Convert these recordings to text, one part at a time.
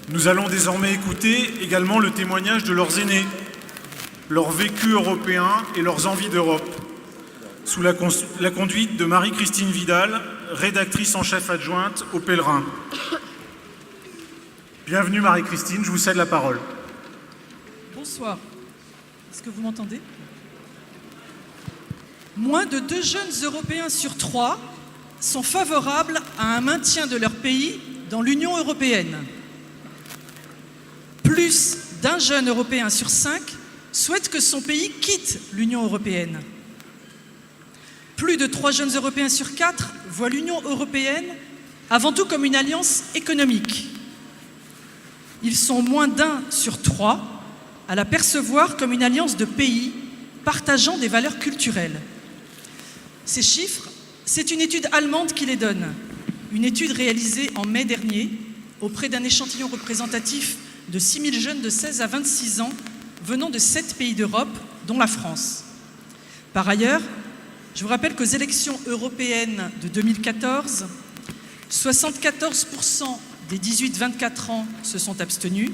Nous allons désormais écouter également le témoignage de leurs aînés, leur vécu européen et leurs envies d'Europe, sous la conduite de Marie-Christine Vidal, rédactrice en chef adjointe au Pèlerin. Bienvenue Marie-Christine, je vous cède la parole. Bonsoir. Est-ce que vous m'entendez? Moins de 2 jeunes Européens sur 3 sont favorables à un maintien de leur pays dans l'Union européenne. Plus d'1 jeune Européen sur 5 souhaite que son pays quitte l'Union européenne. Plus de 3 jeunes Européens sur 4 voient l'Union européenne avant tout comme une alliance économique. Ils sont moins d'1 sur 3 à la percevoir comme une alliance de pays partageant des valeurs culturelles. Ces chiffres, c'est une étude allemande qui les donne. Une étude réalisée en mai dernier auprès d'un échantillon représentatif de 6 000 jeunes de 16 à 26 ans venant de 7 pays d'Europe, dont la France. Par ailleurs, je vous rappelle qu'aux élections européennes de 2014, 74% des 18-24 ans se sont abstenus,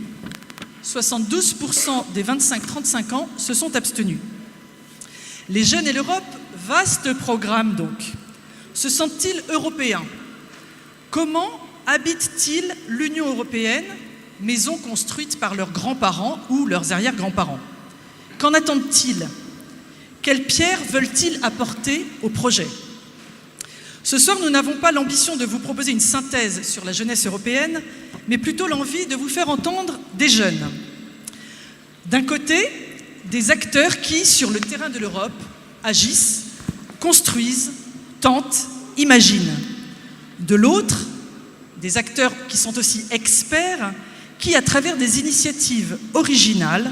72% des 25-35 ans se sont abstenus. Les jeunes et l'Europe, vaste programme donc. Se sentent-ils européens? Comment habitent-ils l'Union européenne, maison construite par leurs grands-parents ou leurs arrière-grands-parents? Qu'en attendent-ils? Quelles pierres veulent-ils apporter au projet? Ce soir, nous n'avons pas l'ambition de vous proposer une synthèse sur la jeunesse européenne, mais plutôt l'envie de vous faire entendre des jeunes. D'un côté, des acteurs qui, sur le terrain de l'Europe, agissent, construisent, tentent, imaginent. De l'autre, des acteurs qui sont aussi experts, qui, à travers des initiatives originales,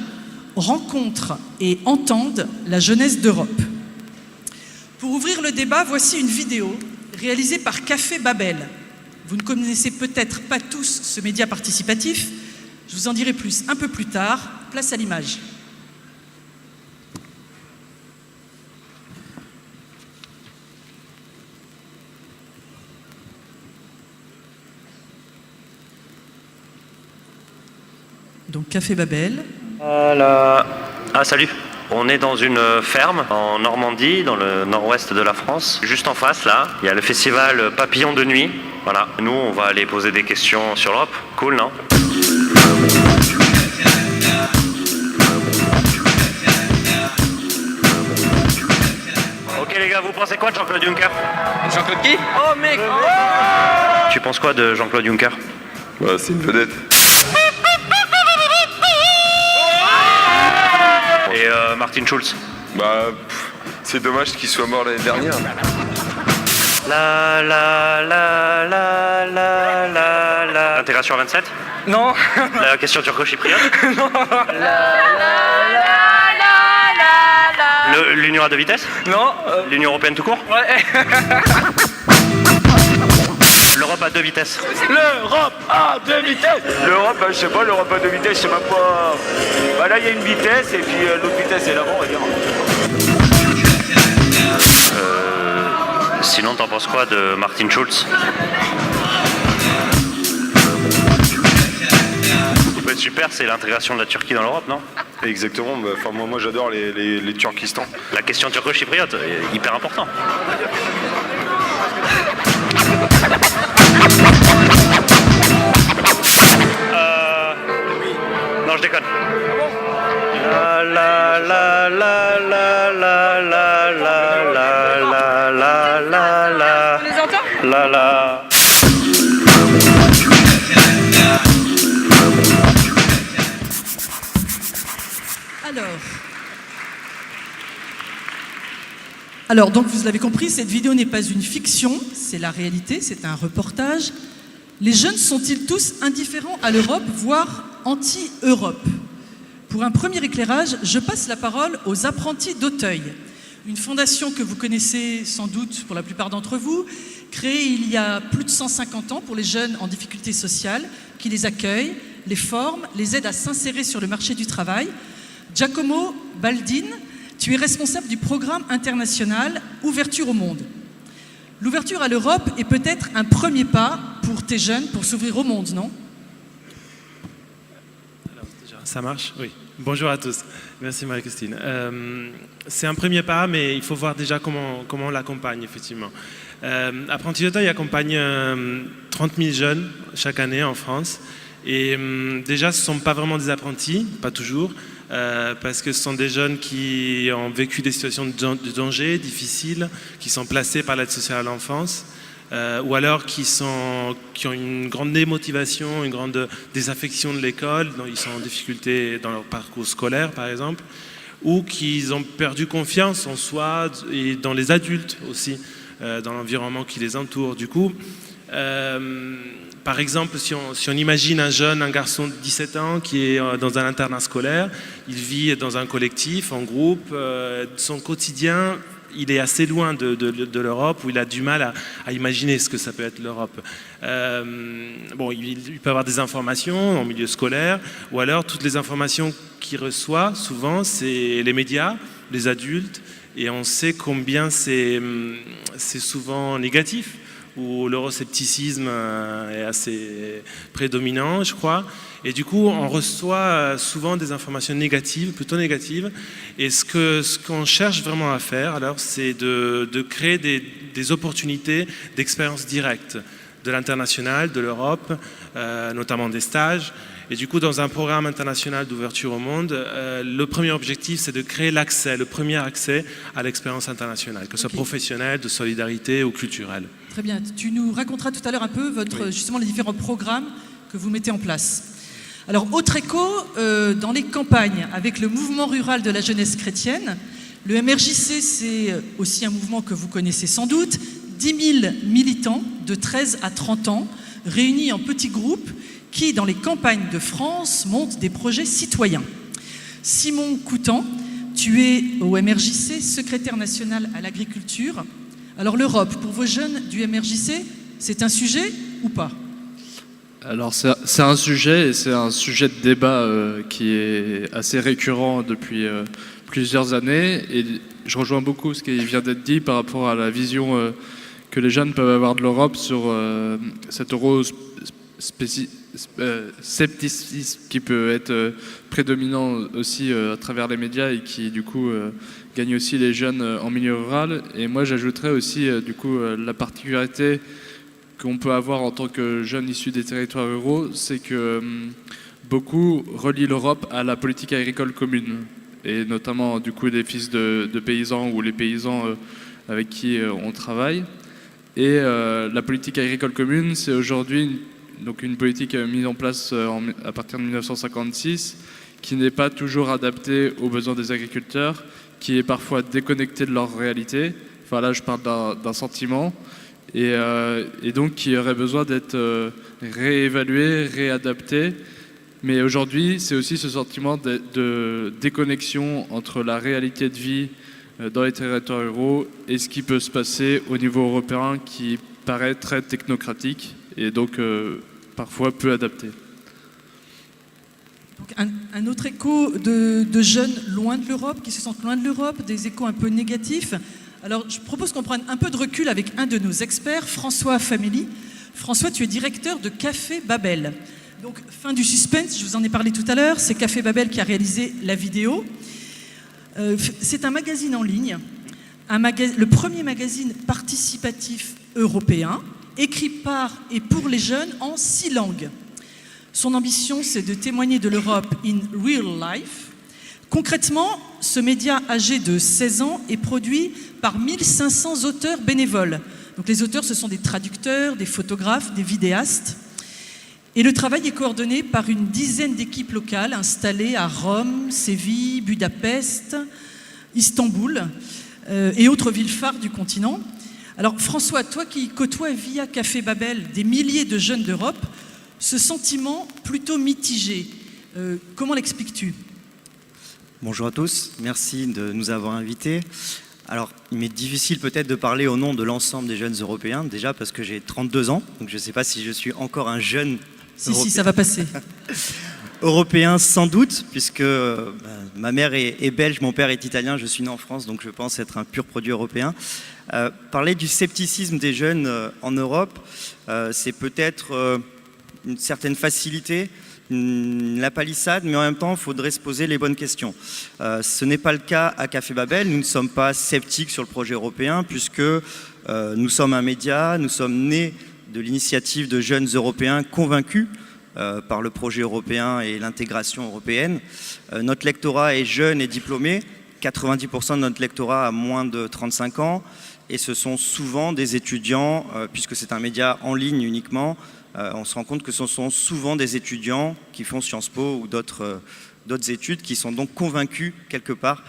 rencontrent et entendent la jeunesse d'Europe. Pour ouvrir le débat, voici une vidéo réalisée par Café Babel. Vous ne connaissez peut-être pas tous ce média participatif, je vous en dirai plus un peu plus tard. Place à l'image. Donc Café Babel. Voilà. Ah salut. On est dans une ferme en Normandie, dans le nord-ouest de la France. Juste en face, là, il y a le festival Papillon de Nuit. Voilà. Nous, on va aller poser des questions sur l'Europe. Cool, non? Ok les gars, vous pensez quoi de Jean-Claude Juncker? Jean-Claude qui? Oh mec! Tu penses quoi de Jean-Claude Juncker? Bah, c'est une vedette. Et Martin Schulz? Bah, c'est dommage qu'il soit mort l'année dernière. La la la la la la la. L'intégration à 27? Non. La question turco-chypriote? Non. L'union à 2 vitesses? Non. L'Union européenne tout court? Ouais. L'Europe à 2 vitesses. L'Europe à 2 vitesses. L'Europe, bah, je sais pas, l'Europe à 2 vitesses, je sais même pas. Bah là, il y a une vitesse et puis l'autre vitesse est là-bas, on va dire. Sinon, t'en penses quoi de Martin Schulz? Ouais, super, c'est l'intégration de la Turquie dans l'Europe, non? Exactement, bah, moi j'adore les Turkistan. La question turco-chypriote, hyper important. Non, je déconne. La la la la la la la la la la la la la. On les entend? La la. Alors, donc vous l'avez compris, cette vidéo n'est pas une fiction, c'est la réalité, c'est un reportage. Les jeunes sont-ils tous indifférents à l'Europe, voire anti-Europe? Pour un premier éclairage, je passe la parole aux apprentis d'Auteuil, une fondation que vous connaissez sans doute pour la plupart d'entre vous, créée il y a plus de 150 ans pour les jeunes en difficulté sociale, qui les accueille, les forme, les aide à s'insérer sur le marché du travail. Giacomo Baldin, tu es responsable du programme international Ouverture au monde. L'ouverture à l'Europe est peut-être un premier pas pour tes jeunes pour s'ouvrir au monde, non? Ça marche? Oui. Bonjour à tous. Merci Marie-Christine. C'est un premier pas, mais il faut voir déjà comment on l'accompagne, effectivement. Apprenti d'Auteuil accompagne 30 000 jeunes chaque année en France. Et déjà, ce ne sont pas vraiment des apprentis, pas toujours, parce que ce sont des jeunes qui ont vécu des situations de danger difficiles, qui sont placés par l'aide sociale à l'enfance, ou alors qui ont une grande démotivation, une grande désaffection de l'école, ils sont en difficulté dans leur parcours scolaire par exemple, ou qui ont perdu confiance en soi et dans les adultes aussi, dans l'environnement qui les entoure. Du coup, par exemple, si on imagine un garçon de 17 ans qui est dans un internat scolaire, il vit dans un collectif, en groupe, son quotidien, il est assez loin de l'Europe, où il a du mal à imaginer ce que ça peut être l'Europe. Il peut avoir des informations en milieu scolaire, ou alors toutes les informations qu'il reçoit, souvent, c'est les médias, les adultes, et on sait combien c'est souvent négatif, où l'euroscepticisme est assez prédominant, je crois. Et du coup, on reçoit souvent des informations négatives, plutôt négatives. Et ce qu'on cherche vraiment à faire, alors, c'est de créer des opportunités d'expérience directe de l'international, de l'Europe, notamment des stages. Et du coup, dans un programme international d'ouverture au monde, le premier objectif, c'est de créer le premier accès à l'expérience internationale, que ce soit professionnelle, de solidarité ou culturelle. Très bien. Tu nous raconteras tout à l'heure un peu justement les différents programmes que vous mettez en place. Alors, autre écho, dans les campagnes, avec le mouvement rural de la jeunesse chrétienne, le MRJC, c'est aussi un mouvement que vous connaissez sans doute, 10 000 militants de 13 à 30 ans, réunis en petits groupes, qui, dans les campagnes de France, montent des projets citoyens. Simon Coutan, tu es au MRJC, secrétaire national à l'agriculture. Alors l'Europe, pour vos jeunes du MRJC, c'est un sujet ou pas? Alors c'est un sujet, et c'est un sujet de débat qui est assez récurrent depuis plusieurs années. Et je rejoins beaucoup ce qui vient d'être dit par rapport à la vision que les jeunes peuvent avoir de l'Europe sur cet scepticisme qui peut être prédominant aussi à travers les médias et qui du coup gagne aussi les jeunes en milieu rural. Et moi j'ajouterais aussi du coup la particularité qu'on peut avoir en tant que jeune issu des territoires ruraux, c'est que beaucoup relient l'Europe à la politique agricole commune, et notamment du coup des fils de paysans ou les paysans avec qui on travaille. Et la politique agricole commune, c'est aujourd'hui donc une politique mise en place à partir de 1956, qui n'est pas toujours adaptée aux besoins des agriculteurs, qui est parfois déconnectée de leur réalité. Enfin là, je parle d'un sentiment, et donc qui aurait besoin d'être réévalué, réadapté. Mais aujourd'hui, c'est aussi ce sentiment de déconnexion entre la réalité de vie dans les territoires ruraux et ce qui peut se passer au niveau européen, qui paraît très technocratique et donc parfois peu adapté. Donc un autre écho de jeunes loin de l'Europe, qui se sentent loin de l'Europe, des échos un peu négatifs. Alors je propose qu'on prenne un peu de recul avec un de nos experts, François Famélie. François, tu es directeur de Café Babel. Donc fin du suspense, je vous en ai parlé tout à l'heure, c'est Café Babel qui a réalisé la vidéo. C'est un magazine en ligne, le premier magazine participatif européen, écrit par et pour les jeunes en 6 langues. Son ambition, c'est de témoigner de l'Europe in real life. Concrètement, ce média âgé de 16 ans est produit par 1500 auteurs bénévoles. Donc les auteurs, ce sont des traducteurs, des photographes, des vidéastes. Et le travail est coordonné par une dizaine d'équipes locales installées à Rome, Séville, Budapest, Istanbul et autres villes phares du continent. Alors François, toi qui côtoies via Café Babel des milliers de jeunes d'Europe, ce sentiment plutôt mitigé, comment l'expliques-tu ? Bonjour à tous, merci de nous avoir invités. Alors, il m'est difficile peut-être de parler au nom de l'ensemble des jeunes européens, déjà parce que j'ai 32 ans, donc je ne sais pas si je suis encore un jeune européen. Si, ça va passer. Européen sans doute, puisque ma mère est belge, mon père est italien, je suis né en France, donc je pense être un pur produit européen. Parler du scepticisme des jeunes en Europe, c'est peut-être une certaine facilité la palissade, mais en même temps, il faudrait se poser les bonnes questions. Ce n'est pas le cas à Café Babel. Nous ne sommes pas sceptiques sur le projet européen, puisque nous sommes un média, nous sommes nés de l'initiative de jeunes Européens convaincus par le projet européen et l'intégration européenne. Notre lectorat est jeune et diplômé. 90% de notre lectorat a moins de 35 ans. Et ce sont souvent des étudiants, puisque c'est un média en ligne uniquement, on se rend compte que ce sont souvent des étudiants qui font Sciences Po ou d'autres études qui sont donc convaincus quelque part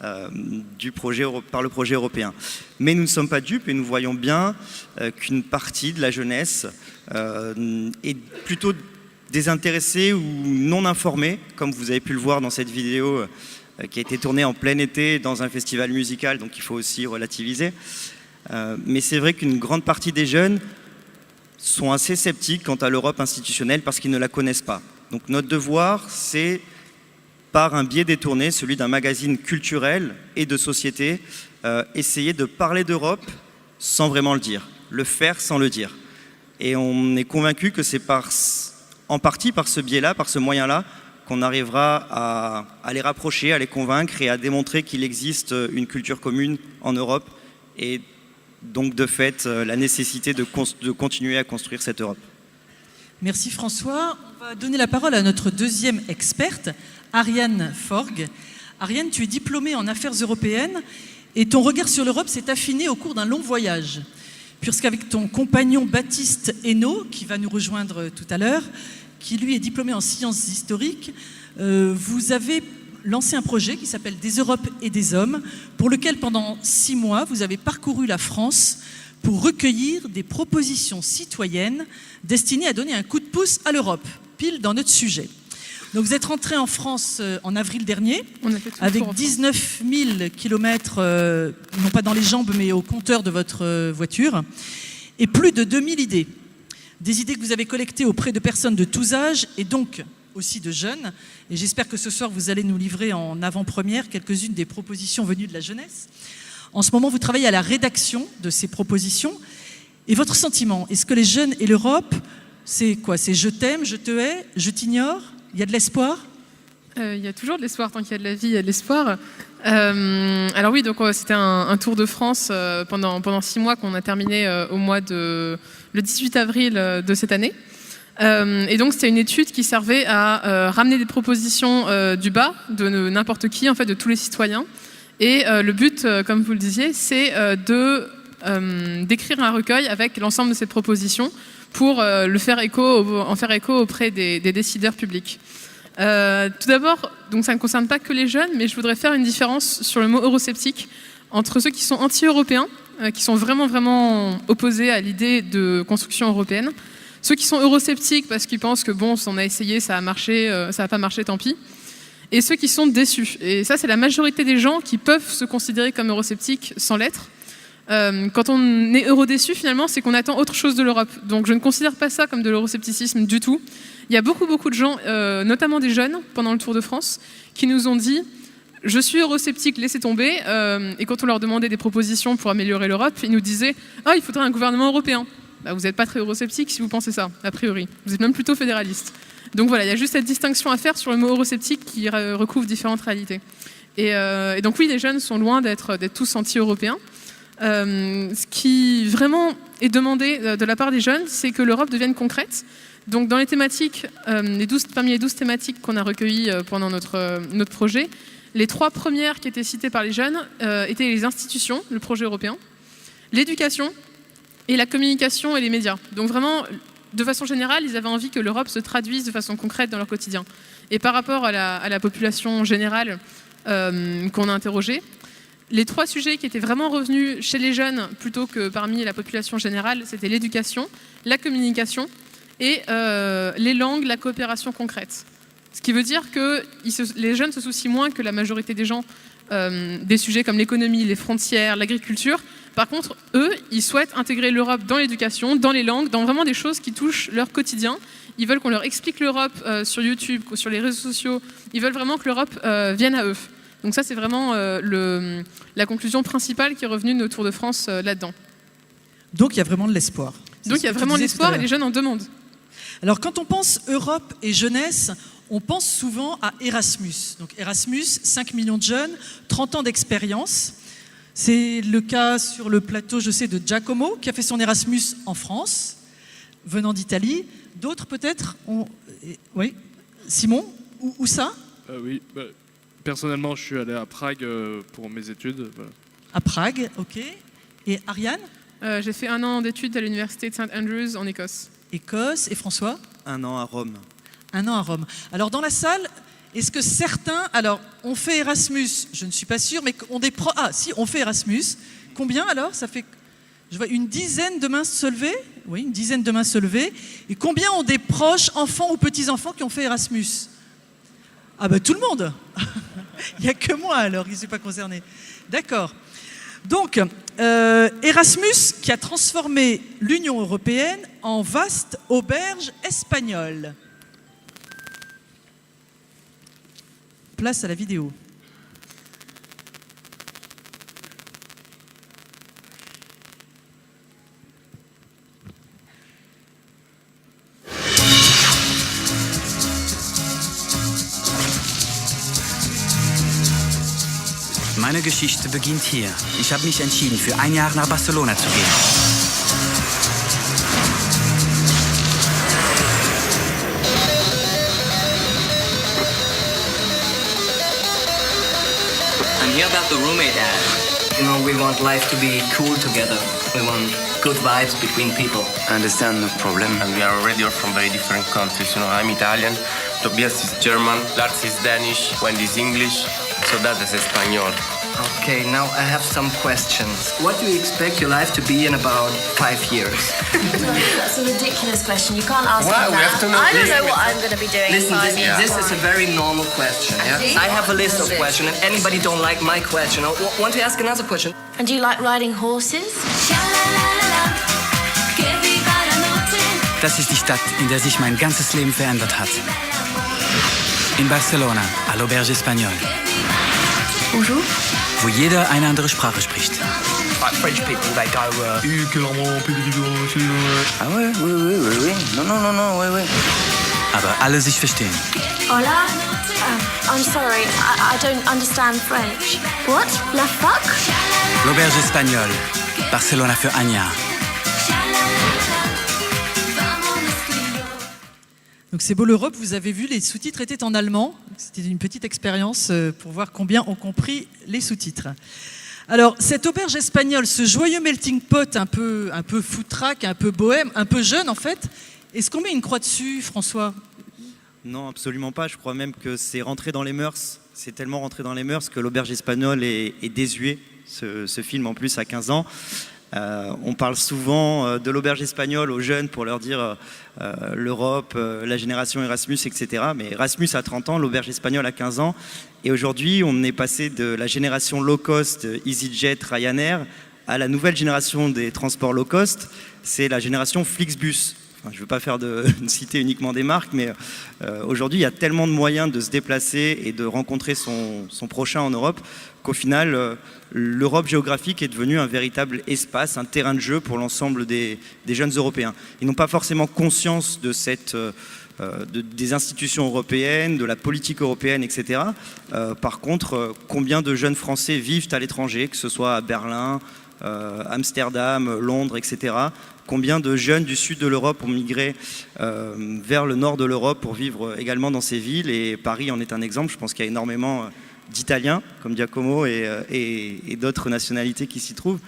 par le projet européen. Mais nous ne sommes pas dupes et nous voyons bien qu'une partie de la jeunesse est plutôt désintéressée ou non informée, comme vous avez pu le voir dans cette vidéo qui a été tournée en plein été dans un festival musical, donc il faut aussi relativiser. Mais c'est vrai qu'une grande partie des jeunes sont assez sceptiques quant à l'Europe institutionnelle parce qu'ils ne la connaissent pas. Donc notre devoir, c'est, par un biais détourné, celui d'un magazine culturel et de société, essayer de parler d'Europe sans vraiment le dire, le faire sans le dire. Et on est convaincu que c'est en partie par ce biais-là, par ce moyen-là, qu'on arrivera à les rapprocher, à les convaincre et à démontrer qu'il existe une culture commune en Europe et donc de fait la nécessité de continuer à construire cette Europe. Merci François. On va donner la parole à notre deuxième experte, Ariane Forgues. Ariane, tu es diplômée en affaires européennes et ton regard sur l'Europe s'est affiné au cours d'un long voyage. Puisqu'avec ton compagnon Baptiste Hainaut, qui va nous rejoindre tout à l'heure, qui lui est diplômé en sciences historiques, vous avez lancé un projet qui s'appelle Des Europes et des Hommes, pour lequel pendant 6 mois, vous avez parcouru la France pour recueillir des propositions citoyennes destinées à donner un coup de pouce à l'Europe, pile dans notre sujet. Donc vous êtes rentré en France en avril dernier, avec 19 000 kilomètres, non pas dans les jambes, mais au compteur de votre voiture, et plus de 2000 idées. Des idées que vous avez collectées auprès de personnes de tous âges et donc aussi de jeunes. Et j'espère que ce soir, vous allez nous livrer en avant-première quelques-unes des propositions venues de la jeunesse. En ce moment, vous travaillez à la rédaction de ces propositions. Et votre sentiment, est-ce que les jeunes et l'Europe, c'est quoi? C'est je t'aime, je te hais, je t'ignore? Il y a de l'espoir? Il y a toujours de l'espoir, tant qu'il y a de la vie, il y a de l'espoir. Alors oui, donc c'était un tour de France pendant 6 mois qu'on a terminé le 18 avril de cette année. Et donc c'était une étude qui servait à ramener des propositions du bas de n'importe qui, en fait, de tous les citoyens. Et le but, comme vous le disiez, c'est d'écrire un recueil avec l'ensemble de ces propositions pour en faire écho auprès des décideurs publics. Tout d'abord, donc ça ne concerne pas que les jeunes, mais je voudrais faire une différence sur le mot eurosceptique entre ceux qui sont anti-européens, qui sont vraiment opposés à l'idée de construction européenne, ceux qui sont eurosceptiques parce qu'ils pensent que bon, on a essayé, ça a marché, ça n'a pas marché, tant pis, et ceux qui sont déçus. Et ça, c'est la majorité des gens qui peuvent se considérer comme eurosceptiques sans l'être. Quand on est eurodéçu, finalement, c'est qu'on attend autre chose de l'Europe. Donc je ne considère pas ça comme de l'euroscepticisme du tout. Il y a beaucoup de gens, notamment des jeunes, pendant le Tour de France, qui nous ont dit « Je suis eurosceptique, laissez tomber ». Et quand on leur demandait des propositions pour améliorer l'Europe, ils nous disaient « Ah, il faudrait un gouvernement européen ». Bah, vous n'êtes pas très eurosceptique si vous pensez ça, a priori. Vous êtes même plutôt fédéraliste. Donc voilà, il y a juste cette distinction à faire sur le mot eurosceptique qui recouvre différentes réalités. Et donc oui, les jeunes sont loin d'être tous anti-européens. Ce qui vraiment est demandé de la part des jeunes, c'est que l'Europe devienne concrète. Donc dans les thématiques, parmi les 12 thématiques qu'on a recueillies pendant notre projet, les 3 premières qui étaient citées par les jeunes étaient les institutions, le projet européen, l'éducation et la communication et les médias. Donc vraiment, de façon générale, ils avaient envie que l'Europe se traduise de façon concrète dans leur quotidien. Et par rapport à la population générale qu'on a interrogée, les 3 sujets qui étaient vraiment revenus chez les jeunes plutôt que parmi la population générale, c'était l'éducation, la communication et les langues, la coopération concrète. Ce qui veut dire que les jeunes se soucient moins que la majorité des gens des sujets comme l'économie, les frontières, l'agriculture. Par contre, eux, ils souhaitent intégrer l'Europe dans l'éducation, dans les langues, dans vraiment des choses qui touchent leur quotidien. Ils veulent qu'on leur explique l'Europe sur YouTube, sur les réseaux sociaux. Ils veulent vraiment que l'Europe vienne à eux. Donc ça, c'est vraiment la conclusion principale qui est revenue de nos Tours de France là-dedans. Donc il y a vraiment de l'espoir. Donc il y a vraiment de l'espoir et les jeunes en demandent. Alors quand on pense Europe et jeunesse, on pense souvent à Erasmus. Donc Erasmus, 5 millions de jeunes, 30 ans d'expérience. C'est le cas sur le plateau, je sais, de Giacomo, qui a fait son Erasmus en France, venant d'Italie. D'autres peut-être Oui, Simon, où ça? Oui, personnellement, je suis allé à Prague pour mes études. Voilà. À Prague, ok. Et Ariane? J'ai fait 1 an d'études à l'université de St Andrews en Écosse. Écosse. Et François? 1 an à Rome. 1 an à Rome. Alors dans la salle, est-ce que certains, alors on fait Erasmus, je ne suis pas sûre, mais on des si, on fait Erasmus. Combien alors? Ça fait, je vois une dizaine de mains se lever. Oui, une dizaine de mains se lever. Et combien ont des proches, enfants ou petits-enfants qui ont fait Erasmus? Ah ben tout le monde. Il n'y a que moi alors qui ne suis pas concerné. D'accord. Donc, Erasmus qui a transformé l'Union européenne en vaste auberge espagnole. Place à la vidéo. Meine Geschichte beginnt hier. Ich habe mich entschieden, für 1 Jahr nach Barcelona zu gehen. I'm here about the roommate ad. You know, we want life to be cool together. We want good vibes between people. I understand, no problem. And we are already from very different countries. You know, I'm Italian, Tobias is German, Lars is Danish, Wendy is English, Soledad is Espanol. Okay, now I have some questions. What do you expect your life to be in about 5 years? That's a ridiculous question. You can't ask Why? me We have that. to know I don't this. know what I'm going to be doing in Listen, 5 years. this is a very normal question. Yeah? Actually? I have a list of questions, and anybody don't like my question, I want to ask another question. And do you like riding horses? Das ist die Stadt, in der sich mein ganzes Leben verändert hat. In Barcelona, à l'Auberge Espagnole. Bonjour. Wo jeder eine andere Sprache spricht. Like French people, they go, Ah ouais, oui. Non, oui. Aber alle sich verstehen. Hola. I'm sorry. I don't understand French. What? La fuck? L'Auberge Espagnole, Barcelona für 1 Jahr. Donc c'est beau l'Europe, vous avez vu, les sous-titres étaient en allemand. C'était une petite expérience pour voir combien ont compris les sous-titres. Alors, cette auberge espagnole, ce joyeux melting pot un peu foutraque, un peu bohème, un peu jeune en fait, est-ce qu'on met une croix dessus, François? Non, absolument pas. Je crois même que c'est rentré dans les mœurs. C'est tellement rentré dans les mœurs que l'auberge espagnole est désuet. Ce film en plus à 15 ans. On parle souvent de l'auberge espagnole aux jeunes pour leur dire l'Europe, la génération Erasmus, etc. Mais Erasmus a 30 ans, l'auberge espagnole a 15 ans. Et aujourd'hui, on est passé de la génération low cost, EasyJet, Ryanair, à la nouvelle génération des transports low cost. C'est la génération Flixbus. Enfin, je ne veux pas faire citer uniquement des marques, mais aujourd'hui, il y a tellement de moyens de se déplacer et de rencontrer son prochain en Europe qu'au final, l'Europe géographique est devenue un véritable espace, un terrain de jeu pour l'ensemble des jeunes Européens. Ils n'ont pas forcément conscience de des institutions européennes, de la politique européenne, etc. Par contre, combien de jeunes Français vivent à l'étranger, que ce soit à Berlin, Amsterdam, Londres, etc. Combien de jeunes du sud de l'Europe ont migré vers le nord de l'Europe pour vivre également dans ces villes, et Paris en est un exemple. Je pense qu'il y a énormément d'Italiens comme Giacomo et d'autres nationalités qui s'y trouvent.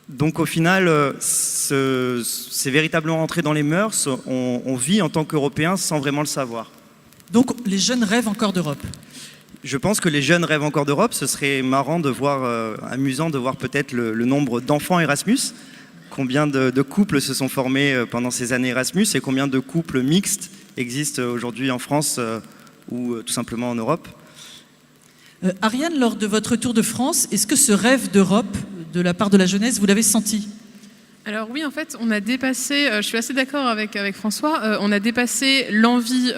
Donc au final, c'est véritablement rentré dans les mœurs. On vit en tant qu'Européens sans vraiment le savoir. Donc les jeunes rêvent encore d'Europe? Je pense que les jeunes rêvent encore d'Europe. Ce serait marrant de voir, amusant de voir peut-être le nombre d'enfants Erasmus. Combien de couples se sont formés pendant ces années Erasmus et combien de couples mixtes existent aujourd'hui en France ou tout simplement en Europe. Ariane, lors de votre tour de France, est-ce que ce rêve d'Europe de la part de la jeunesse, vous l'avez senti? Alors oui, en fait, on a dépassé, je suis assez d'accord avec François, on a dépassé l'envie,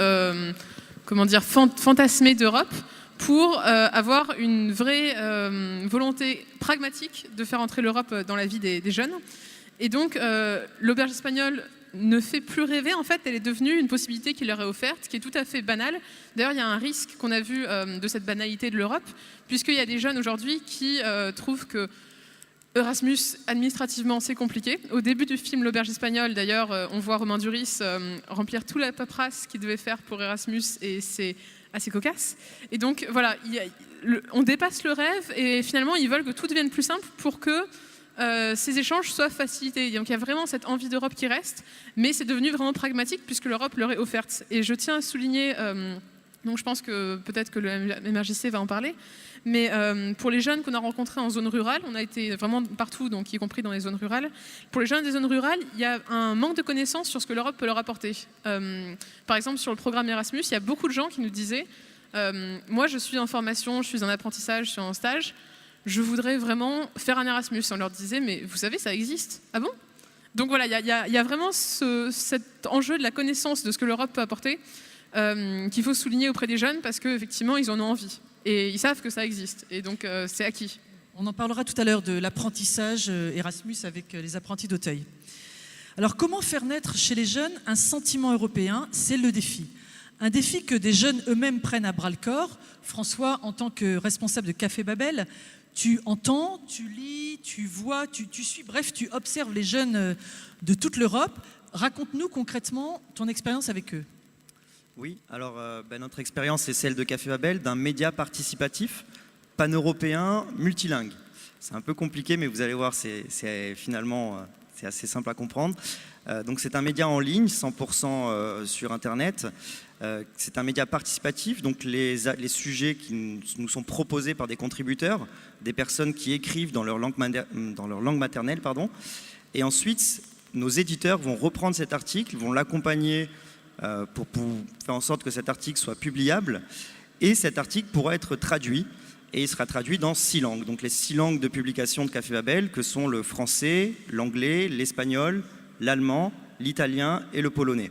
fantasmée d'Europe pour avoir une vraie volonté pragmatique de faire entrer l'Europe dans la vie des jeunes. Et donc, l'auberge espagnole ne fait plus rêver. En fait, elle est devenue une possibilité qui leur est offerte, qui est tout à fait banale. D'ailleurs, il y a un risque qu'on a vu de cette banalité de l'Europe, puisqu'il y a des jeunes aujourd'hui qui trouvent que Erasmus, administrativement, c'est compliqué. Au début du film L'Auberge espagnole, d'ailleurs, on voit Romain Duris remplir toute la paperasse qu'il devait faire pour Erasmus, et c'est assez cocasse. Et donc, voilà, on dépasse le rêve, et finalement, ils veulent que tout devienne plus simple pour que ces échanges soient facilités. Donc il y a vraiment cette envie d'Europe qui reste, mais c'est devenu vraiment pragmatique puisque l'Europe leur est offerte. Et je tiens à souligner, donc je pense que peut-être que le MRJC va en parler, mais pour les jeunes qu'on a rencontrés en zone rurale, on a été vraiment partout, donc y compris dans les zones rurales. Pour les jeunes des zones rurales, il y a un manque de connaissances sur ce que l'Europe peut leur apporter. Par exemple, sur le programme Erasmus, il y a beaucoup de gens qui nous disaient moi je suis en formation, je suis en apprentissage, je suis en stage, je voudrais vraiment faire un Erasmus. On leur disait, mais vous savez, ça existe. Ah bon? Donc voilà, il y a vraiment cet enjeu de la connaissance de ce que l'Europe peut apporter qu'il faut souligner auprès des jeunes parce qu'effectivement, ils en ont envie. Et ils savent que ça existe. Et donc, c'est acquis. On en parlera tout à l'heure de l'apprentissage Erasmus avec les apprentis d'Auteuil. Alors, comment faire naître chez les jeunes un sentiment européen? C'est le défi. Un défi que des jeunes eux-mêmes prennent à bras-le-corps. François, en tant que responsable de Café Babel, tu entends, tu lis, tu vois, tu suis, bref, tu observes les jeunes de toute l'Europe. Raconte-nous concrètement ton expérience avec eux. Oui, alors notre expérience est celle de Café Babel, d'un média participatif, pan-européen, multilingue. C'est un peu compliqué, mais vous allez voir, c'est finalement c'est assez simple à comprendre. Donc c'est un média en ligne, 100% sur Internet. C'est un média participatif, donc les sujets qui nous sont proposés par des contributeurs, des personnes qui écrivent dans leur langue maternelle, pardon. Et ensuite, nos éditeurs vont reprendre cet article, vont l'accompagner pour faire en sorte que cet article soit publiable. Et cet article pourra être traduit, et il sera traduit dans 6 langues. Donc les 6 langues de publication de Café Babel, que sont le français, l'anglais, l'espagnol, l'allemand, l'italien et le polonais.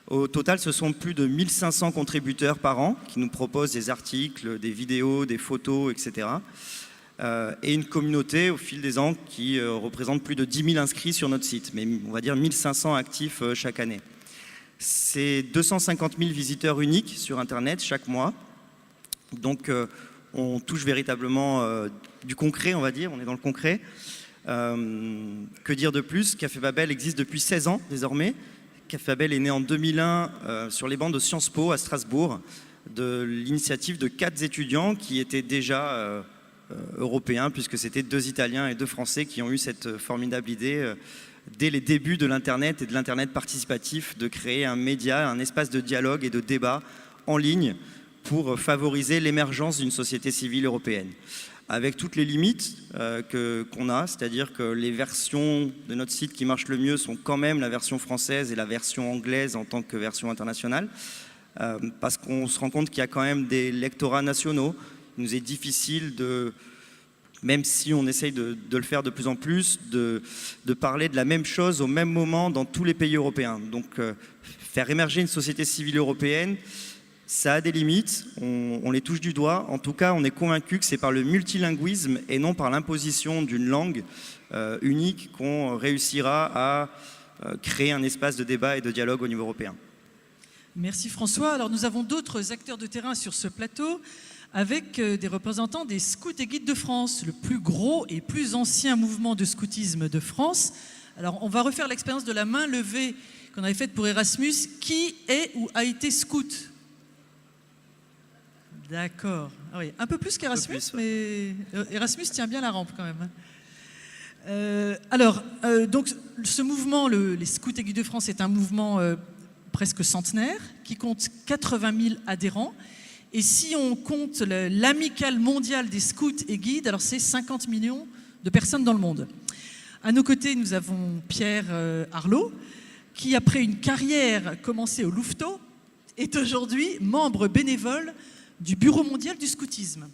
Au total, ce sont plus de 1500 contributeurs par an qui nous proposent des articles, des vidéos, des photos, etc. Et une communauté au fil des ans qui représente plus de 10 000 inscrits sur notre site, mais on va dire 1500 actifs chaque année. C'est 250 000 visiteurs uniques sur Internet chaque mois. Donc on touche véritablement du concret, on va dire, on est dans le concret. Que dire de plus? Café Babel existe depuis 16 ans désormais. Café Babel est né en 2001 sur les bancs de Sciences Po à Strasbourg, de l'initiative de 4 étudiants qui étaient déjà européens, puisque c'était 2 Italiens et 2 Français qui ont eu cette formidable idée dès les débuts de l'Internet et de l'Internet participatif, de créer un média, un espace de dialogue et de débat en ligne pour favoriser l'émergence d'une société civile européenne. Avec toutes les limites qu'on a, c'est-à-dire que les versions de notre site qui marchent le mieux sont quand même la version française et la version anglaise en tant que version internationale, parce qu'on se rend compte qu'il y a quand même des lectorats nationaux. Il nous est difficile même si on essaye de le faire de plus en plus, de parler de la même chose au même moment dans tous les pays européens. Donc faire émerger une société civile européenne, ça a des limites, on les touche du doigt. En tout cas, on est convaincu que c'est par le multilinguisme et non par l'imposition d'une langue unique qu'on réussira à créer un espace de débat et de dialogue au niveau européen. Merci François. Alors nous avons d'autres acteurs de terrain sur ce plateau avec des représentants des Scouts et Guides de France, le plus gros et plus ancien mouvement de scoutisme de France. Alors on va refaire l'expérience de la main levée qu'on avait faite pour Erasmus. Qui est ou a été scout? D'accord. Ah oui, un peu plus qu'Erasmus, mais Erasmus tient bien la rampe quand même. Donc ce mouvement, les Scouts et Guides de France, est un mouvement presque centenaire qui compte 80 000 adhérents. Et si on compte l'amicale mondiale des scouts et guides, alors c'est 50 millions de personnes dans le monde. À nos côtés, nous avons Pierre Arlot, qui après une carrière commencée au Louveteau, est aujourd'hui membre bénévole du Bureau mondial du scoutisme.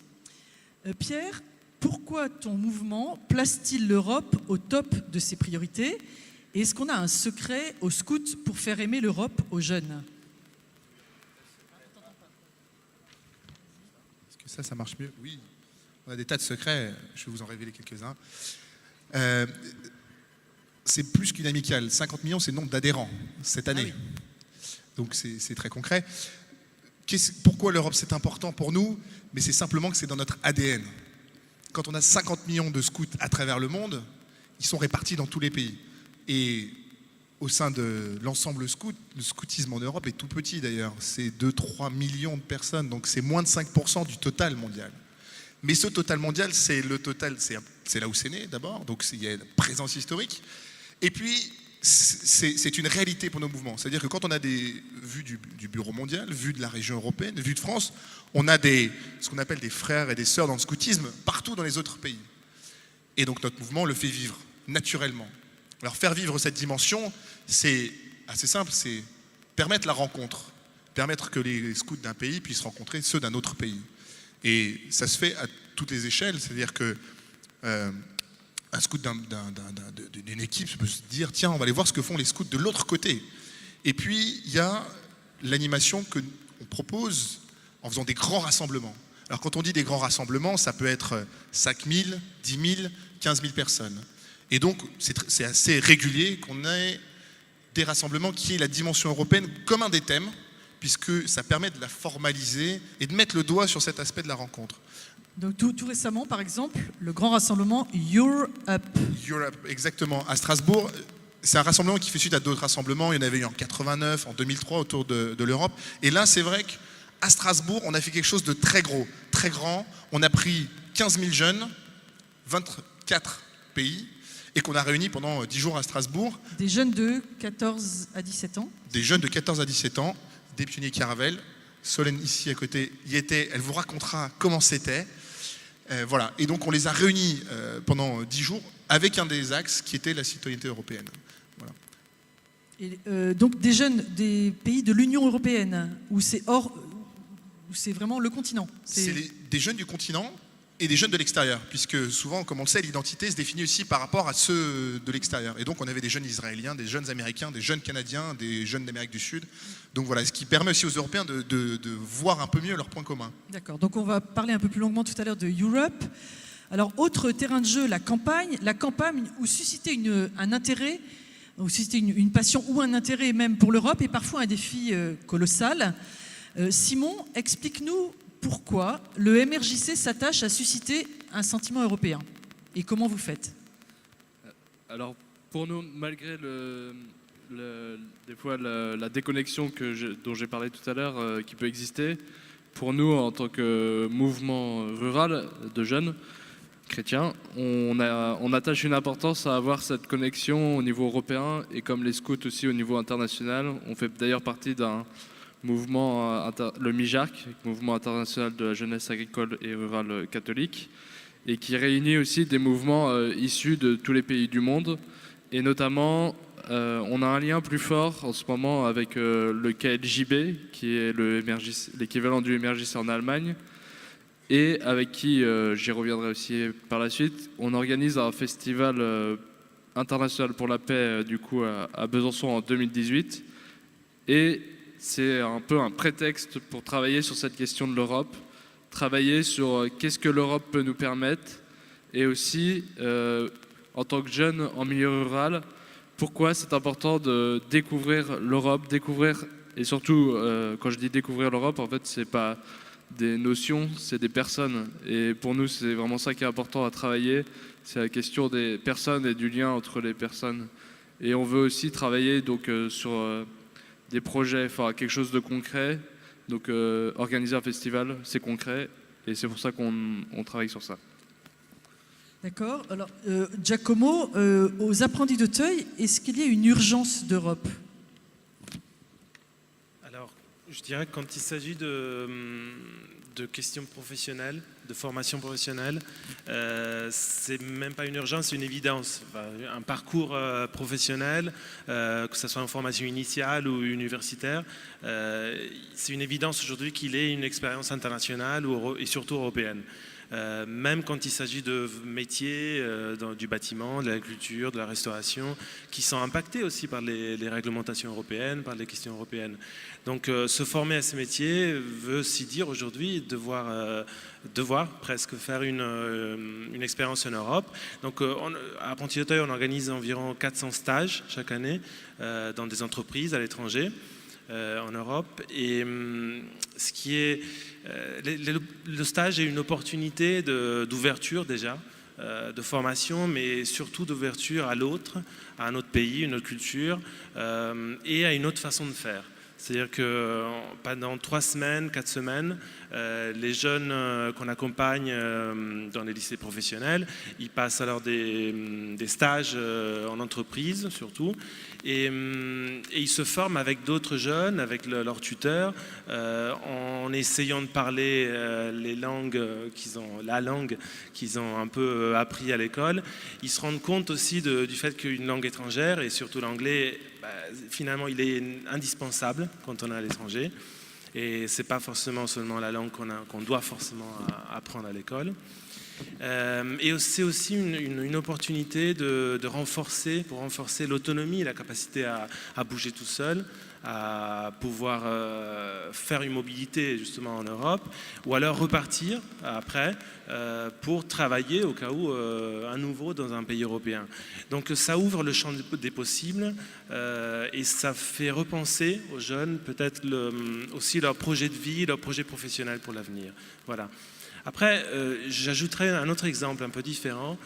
Pierre, pourquoi ton mouvement place-t-il l'Europe au top de ses priorités? Et est-ce qu'on a un secret aux scouts pour faire aimer l'Europe aux jeunes? Est-ce que ça marche mieux? Oui, on a des tas de secrets, je vais vous en révéler quelques-uns. c'est plus qu'une amicale. 50 millions, c'est le nombre d'adhérents cette année. Donc c'est très concret. Pourquoi l'Europe c'est important pour nous? Mais c'est simplement que c'est dans notre ADN. Quand on a 50 millions de scouts à travers le monde, ils sont répartis dans tous les pays. Et au sein de l'ensemble scout, le scoutisme en Europe est tout petit d'ailleurs. C'est 2-3 millions de personnes, donc c'est moins de 5% du total mondial. Mais ce total mondial, c'est le total, c'est là où c'est né d'abord, donc il y a une présence historique. Et puis, c'est une réalité pour nos mouvements. C'est-à-dire que quand on a des vues du Bureau mondial, vues de la région européenne, vues de France, on a ce qu'on appelle des frères et des sœurs dans le scoutisme partout dans les autres pays. Et donc notre mouvement le fait vivre naturellement. Alors faire vivre cette dimension, c'est assez simple, c'est permettre la rencontre, permettre que les scouts d'un pays puissent rencontrer ceux d'un autre pays. Et ça se fait à toutes les échelles, c'est-à-dire que un scout d'une équipe peut se dire tiens, on va aller voir ce que font les scouts de l'autre côté. Et puis il y a l'animation que on propose en faisant des grands rassemblements. Alors quand on dit des grands rassemblements, ça peut être 5 000, 10 000, 15 000 personnes. Et donc c'est assez régulier qu'on ait des rassemblements qui aient la dimension européenne comme un des thèmes, puisque ça permet de la formaliser et de mettre le doigt sur cet aspect de la rencontre. Donc tout récemment, par exemple, le grand rassemblement Europe. Europe, exactement. À Strasbourg, c'est un rassemblement qui fait suite à d'autres rassemblements. Il y en avait eu en 89, en 2003 autour de l'Europe. Et là, c'est vrai qu'à Strasbourg, on a fait quelque chose de très gros, très grand. On a pris 15 000 jeunes, 24 pays, et qu'on a réunis pendant 10 jours à Strasbourg. Des jeunes de 14 à 17 ans. Des jeunes de 14 à 17 ans, des pionniers Caravelle. Solène, ici à côté, y était. Elle vous racontera comment c'était. Voilà. Et donc on les a réunis pendant 10 jours avec un des axes qui était la citoyenneté européenne. Voilà. Et, donc des jeunes des pays de l'Union européenne, où c'est vraiment le continent. C'est des jeunes du continent et des jeunes de l'extérieur, puisque souvent, comme on le sait, l'identité se définit aussi par rapport à ceux de l'extérieur. Et donc on avait des jeunes israéliens, des jeunes américains, des jeunes canadiens, des jeunes d'Amérique du Sud. Donc voilà, ce qui permet aussi aux Européens de voir un peu mieux leurs points communs. D'accord, donc on va parler un peu plus longuement tout à l'heure de Europe. Alors autre terrain de jeu, la campagne où susciter un intérêt, ou susciter une passion ou un intérêt même pour l'Europe est parfois un défi colossal. Simon, explique-nous pourquoi le MRJC s'attache à susciter un sentiment européen et comment vous faites? Alors pour nous, malgré des fois la déconnexion dont j'ai parlé tout à l'heure qui peut exister, pour nous en tant que mouvement rural de jeunes chrétiens, on attache une importance à avoir cette connexion au niveau européen et comme les scouts aussi au niveau international. On fait d'ailleurs partie d'un mouvement, le MIJARC, Mouvement international de la jeunesse agricole et rurale catholique, et qui réunit aussi des mouvements issus de tous les pays du monde. Et notamment, on a un lien plus fort en ce moment avec le KLJB, qui est l'équivalent du MRJC en Allemagne, et avec qui, j'y reviendrai aussi par la suite, on organise un festival international pour la paix du coup à Besançon en 2018. Et c'est un peu un prétexte pour travailler sur cette question de l'Europe, travailler sur qu'est-ce que l'Europe peut nous permettre, et aussi, en tant que jeune en milieu rural, pourquoi c'est important de découvrir l'Europe, et surtout, quand je dis découvrir l'Europe, en fait, c'est pas des notions, c'est des personnes. Et pour nous, c'est vraiment ça qui est important à travailler, c'est la question des personnes et du lien entre les personnes. Et on veut aussi travailler donc, sur des projets, enfin quelque chose de concret. Donc organiser un festival, c'est concret, et c'est pour ça qu'on travaille sur ça. D'accord. Alors, Giacomo, aux apprentis d'Auteuil, est-ce qu'il y a une urgence d'Europe? Alors, je dirais que quand il s'agit de questions professionnelles, de formation professionnelle, c'est même pas une urgence, c'est une évidence. Enfin, un parcours professionnel, que ce soit en formation initiale ou universitaire, c'est une évidence aujourd'hui qu'il ait une expérience internationale et surtout européenne. même quand il s'agit de métiers du bâtiment, de l'agriculture, de la restauration, qui sont impactés aussi par les réglementations européennes, par les questions européennes. Donc se former à ces métiers veut aussi dire aujourd'hui devoir presque faire une expérience en Europe. Donc à Apprenti d'Auteuil, on organise environ 400 stages chaque année dans des entreprises à l'étranger. En Europe, et ce qui est le stage est une opportunité d'ouverture déjà, de formation, mais surtout d'ouverture à l'autre, à un autre pays, une autre culture, et à une autre façon de faire. C'est-à-dire que pendant 3 semaines, 4 semaines, les jeunes qu'on accompagne dans les lycées professionnels, ils passent alors des stages en entreprise surtout, et ils se forment avec d'autres jeunes, avec leurs tuteurs, en essayant de parler la langue qu'ils ont un peu appris à l'école. Ils se rendent compte aussi du fait qu'une langue étrangère, et surtout l'anglais, finalement il est indispensable quand on est à l'étranger, et c'est pas forcément seulement la langue qu'on doit forcément apprendre à l'école. Et c'est aussi une opportunité pour renforcer l'autonomie, la capacité à bouger tout seul, à pouvoir faire une mobilité justement en Europe, ou alors repartir après pour travailler au cas où à nouveau dans un pays européen. Donc ça ouvre le champ des possibles, et ça fait repenser aux jeunes peut-être aussi leur projet de vie, leur projet professionnel pour l'avenir. Voilà. Après, j'ajouterai un autre exemple un peu différent.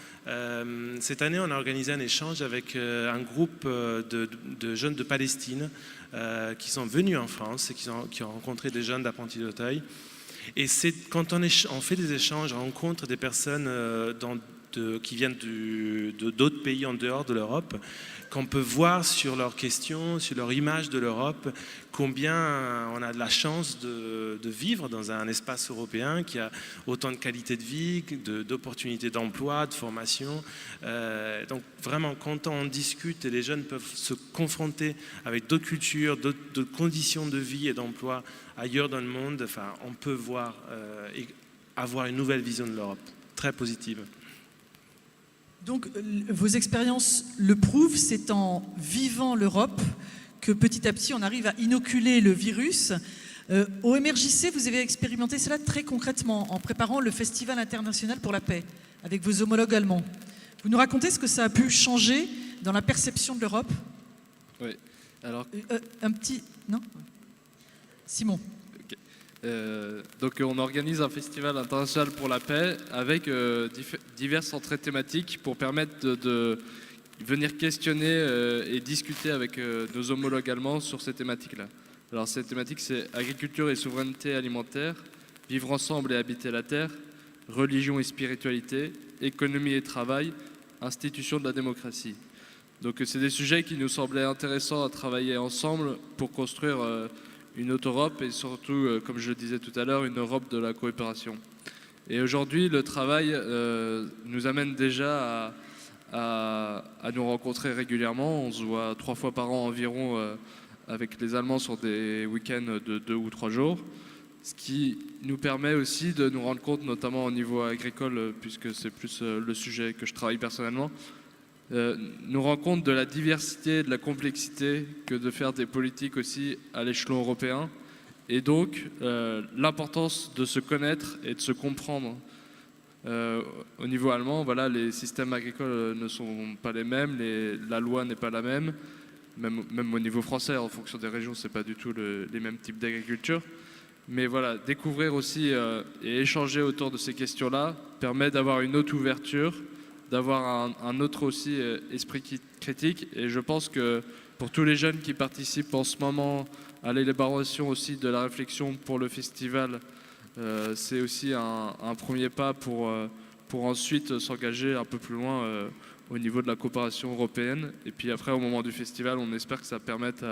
Cette année, on a organisé un échange avec un groupe de jeunes de Palestine qui sont venus en France et qui ont rencontré des jeunes d'Apprenti d'Auteuil. Et c'est quand on fait des échanges, on rencontre des personnes qui viennent d'autres pays en dehors de l'Europe, qu'on peut voir sur leurs questions, sur leur image de l'Europe, combien on a de la chance de vivre dans un espace européen qui a autant de qualité de vie, d'opportunités d'emploi, de formation. Donc vraiment, quand on discute et les jeunes peuvent se confronter avec d'autres cultures, d'autres conditions de vie et d'emploi ailleurs dans le monde, enfin, on peut voir et avoir une nouvelle vision de l'Europe, très positive. Donc, vos expériences le prouvent, c'est en vivant l'Europe que petit à petit on arrive à inoculer le virus. Au MRJC, vous avez expérimenté cela très concrètement en préparant le Festival international pour la paix avec vos homologues allemands. Vous nous racontez ce que ça a pu changer dans la perception de l'Europe ? Oui, alors... un petit... Non ? Simon. Donc on organise un festival international pour la paix avec diverses entrées thématiques pour permettre de venir questionner et discuter avec nos homologues allemands sur ces thématiques-là. Alors ces thématiques, c'est agriculture et souveraineté alimentaire, vivre ensemble et habiter la terre, religion et spiritualité, économie et travail, institution de la démocratie. Donc c'est des sujets qui nous semblaient intéressants à travailler ensemble pour construire une autre Europe et surtout, comme je le disais tout à l'heure, une Europe de la coopération. Et aujourd'hui, le travail nous amène déjà à nous rencontrer régulièrement. On se voit 3 fois par an environ avec les Allemands sur des week-ends de 2 ou 3 jours. Ce qui nous permet aussi de nous rendre compte, notamment au niveau agricole, puisque c'est plus le sujet que je travaille personnellement, nous rend compte de la diversité, de la complexité que de faire des politiques aussi à l'échelon européen, et donc l'importance de se connaître et de se comprendre. Au niveau allemand, voilà, les systèmes agricoles ne sont pas les mêmes, la loi n'est pas la même, même au niveau français, en fonction des régions, c'est pas du tout les mêmes types d'agriculture. Mais voilà, découvrir aussi et échanger autour de ces questions-là permet d'avoir une autre ouverture, d'avoir un autre aussi esprit critique. Et je pense que pour tous les jeunes qui participent en ce moment à l'élaboration aussi de la réflexion pour le festival, c'est aussi un premier pas pour ensuite s'engager un peu plus loin au niveau de la coopération européenne. Et puis après, au moment du festival, on espère que ça permette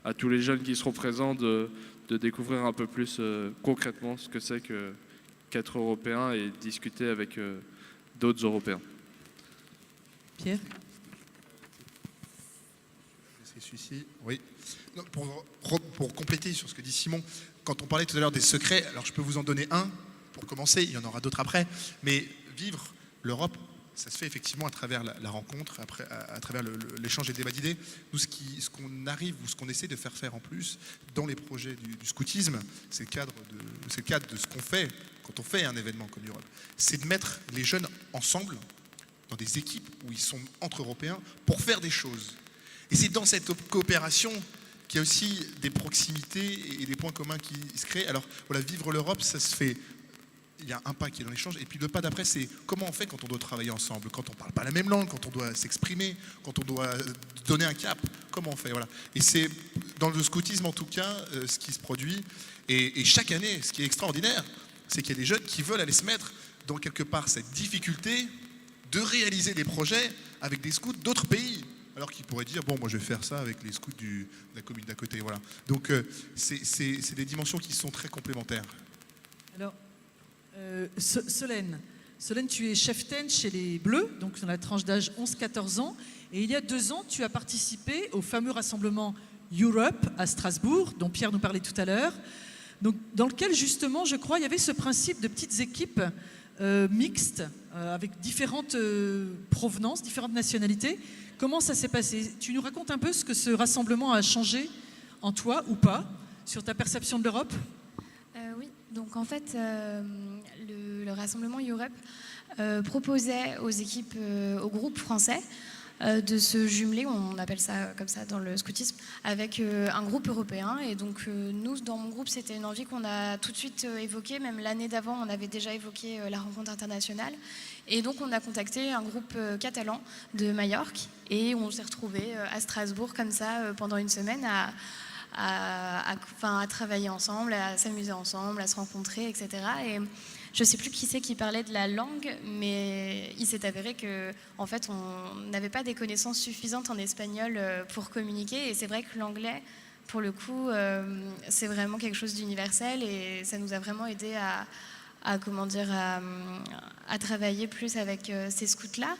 à tous les jeunes qui seront présents de découvrir un peu plus concrètement ce que c'est qu'être européen et discuter avec d'autres Européens. Pierre ? C'est celui-ci. Oui. Non, pour compléter sur ce que dit Simon, quand on parlait tout à l'heure des secrets, alors je peux vous en donner un pour commencer, il y en aura d'autres après, mais vivre l'Europe, ça se fait effectivement à travers la rencontre, à travers l'échange et le débat d'idées. Nous, ce qu'on arrive ou ce qu'on essaie de faire en plus dans les projets du scoutisme, c'est le cadre de ce qu'on fait quand on fait un événement comme l'Europe. C'est de mettre les jeunes ensemble dans des équipes où ils sont entre Européens pour faire des choses. Et c'est dans cette coopération qu'il y a aussi des proximités et des points communs qui se créent. Alors voilà, vivre l'Europe, ça se fait. Il y a un pas qui est dans l'échange, et puis le pas d'après, c'est comment on fait quand on doit travailler ensemble, quand on ne parle pas la même langue, quand on doit s'exprimer, quand on doit donner un cap, comment on fait, voilà. Et c'est dans le scoutisme en tout cas ce qui se produit, et chaque année, ce qui est extraordinaire, c'est qu'il y a des jeunes qui veulent aller se mettre dans quelque part cette difficulté de réaliser des projets avec des scouts d'autres pays, alors qu'ils pourraient dire, bon, moi je vais faire ça avec les scouts de la commune d'à côté, voilà. Donc c'est des dimensions qui sont très complémentaires. Alors, Solène, tu es cheftaine chez les Bleus, donc dans la tranche d'âge 11-14 ans. Et il y a 2 ans, tu as participé au fameux rassemblement Europe à Strasbourg, dont Pierre nous parlait tout à l'heure. Donc, dans lequel, justement, je crois, il y avait ce principe de petites équipes mixtes, avec différentes provenances, différentes nationalités. Comment ça s'est passé? Tu nous racontes un peu ce que ce rassemblement a changé en toi ou pas, sur ta perception de l'Europe? Oui, donc en fait, le rassemblement Europe proposait aux équipes, aux groupes français, de se jumeler, on appelle ça comme ça dans le scoutisme, avec un groupe européen. Et donc nous, dans mon groupe, c'était une envie qu'on a tout de suite évoquée. Même l'année d'avant, on avait déjà évoqué la rencontre internationale. Et donc on a contacté un groupe catalan de Majorque et on s'est retrouvés à Strasbourg comme ça pendant une semaine à travailler ensemble, à s'amuser ensemble, à se rencontrer, etc. Et je ne sais plus qui c'est qui parlait de la langue, mais il s'est avéré qu'en fait, on n'avait pas des connaissances suffisantes en espagnol pour communiquer. Et c'est vrai que l'anglais, pour le coup, c'est vraiment quelque chose d'universel et ça nous a vraiment aidé à travailler plus avec ces scouts-là.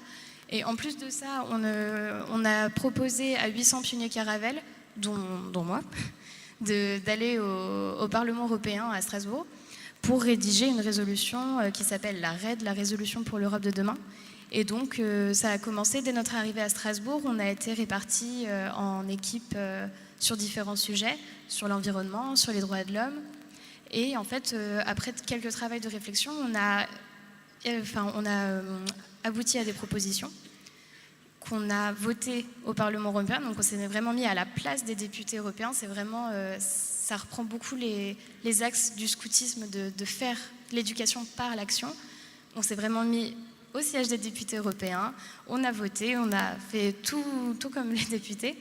Et en plus de ça, on a proposé à 800 pionniers Caravelle, dont moi, d'aller au Parlement européen à Strasbourg pour rédiger une résolution qui s'appelle la RED, la résolution pour l'Europe de demain. Et donc ça a commencé dès notre arrivée à Strasbourg. On a été répartis en équipes sur différents sujets, sur l'environnement, sur les droits de l'homme. Et en fait, après quelques travaux de réflexion, on a abouti à des propositions qu'on a votées au Parlement européen. Donc on s'est vraiment mis à la place des députés européens. C'est vraiment, ça reprend beaucoup les axes du scoutisme de faire l'éducation par l'action. On s'est vraiment mis au siège des députés européens. On a voté, on a fait tout comme les députés.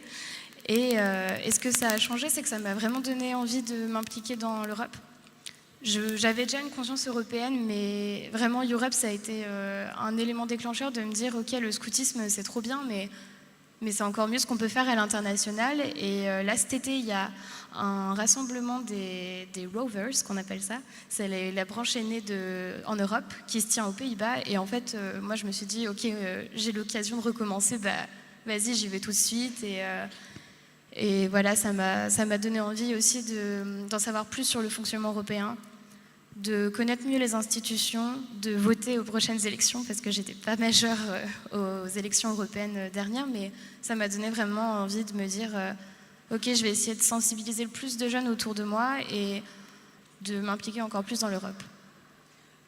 Et ce que ça a changé, c'est que ça m'a vraiment donné envie de m'impliquer dans l'Europe. J'avais déjà une conscience européenne, mais vraiment Europe, ça a été un élément déclencheur de me dire, ok, le scoutisme, c'est trop bien, mais c'est encore mieux ce qu'on peut faire à l'international. Et là, cet été, il y a un rassemblement des Rovers, qu'on appelle ça. C'est la branche aînée en Europe qui se tient aux Pays-Bas. Et en fait, moi, je me suis dit, ok, j'ai l'occasion de recommencer, vas-y, j'y vais tout de suite. Et voilà, ça m'a donné envie aussi d'en savoir plus sur le fonctionnement européen, de connaître mieux les institutions, de voter aux prochaines élections, parce que j'étais pas majeure aux élections européennes dernières, mais ça m'a donné vraiment envie de me dire ok, je vais essayer de sensibiliser le plus de jeunes autour de moi et de m'impliquer encore plus dans l'Europe.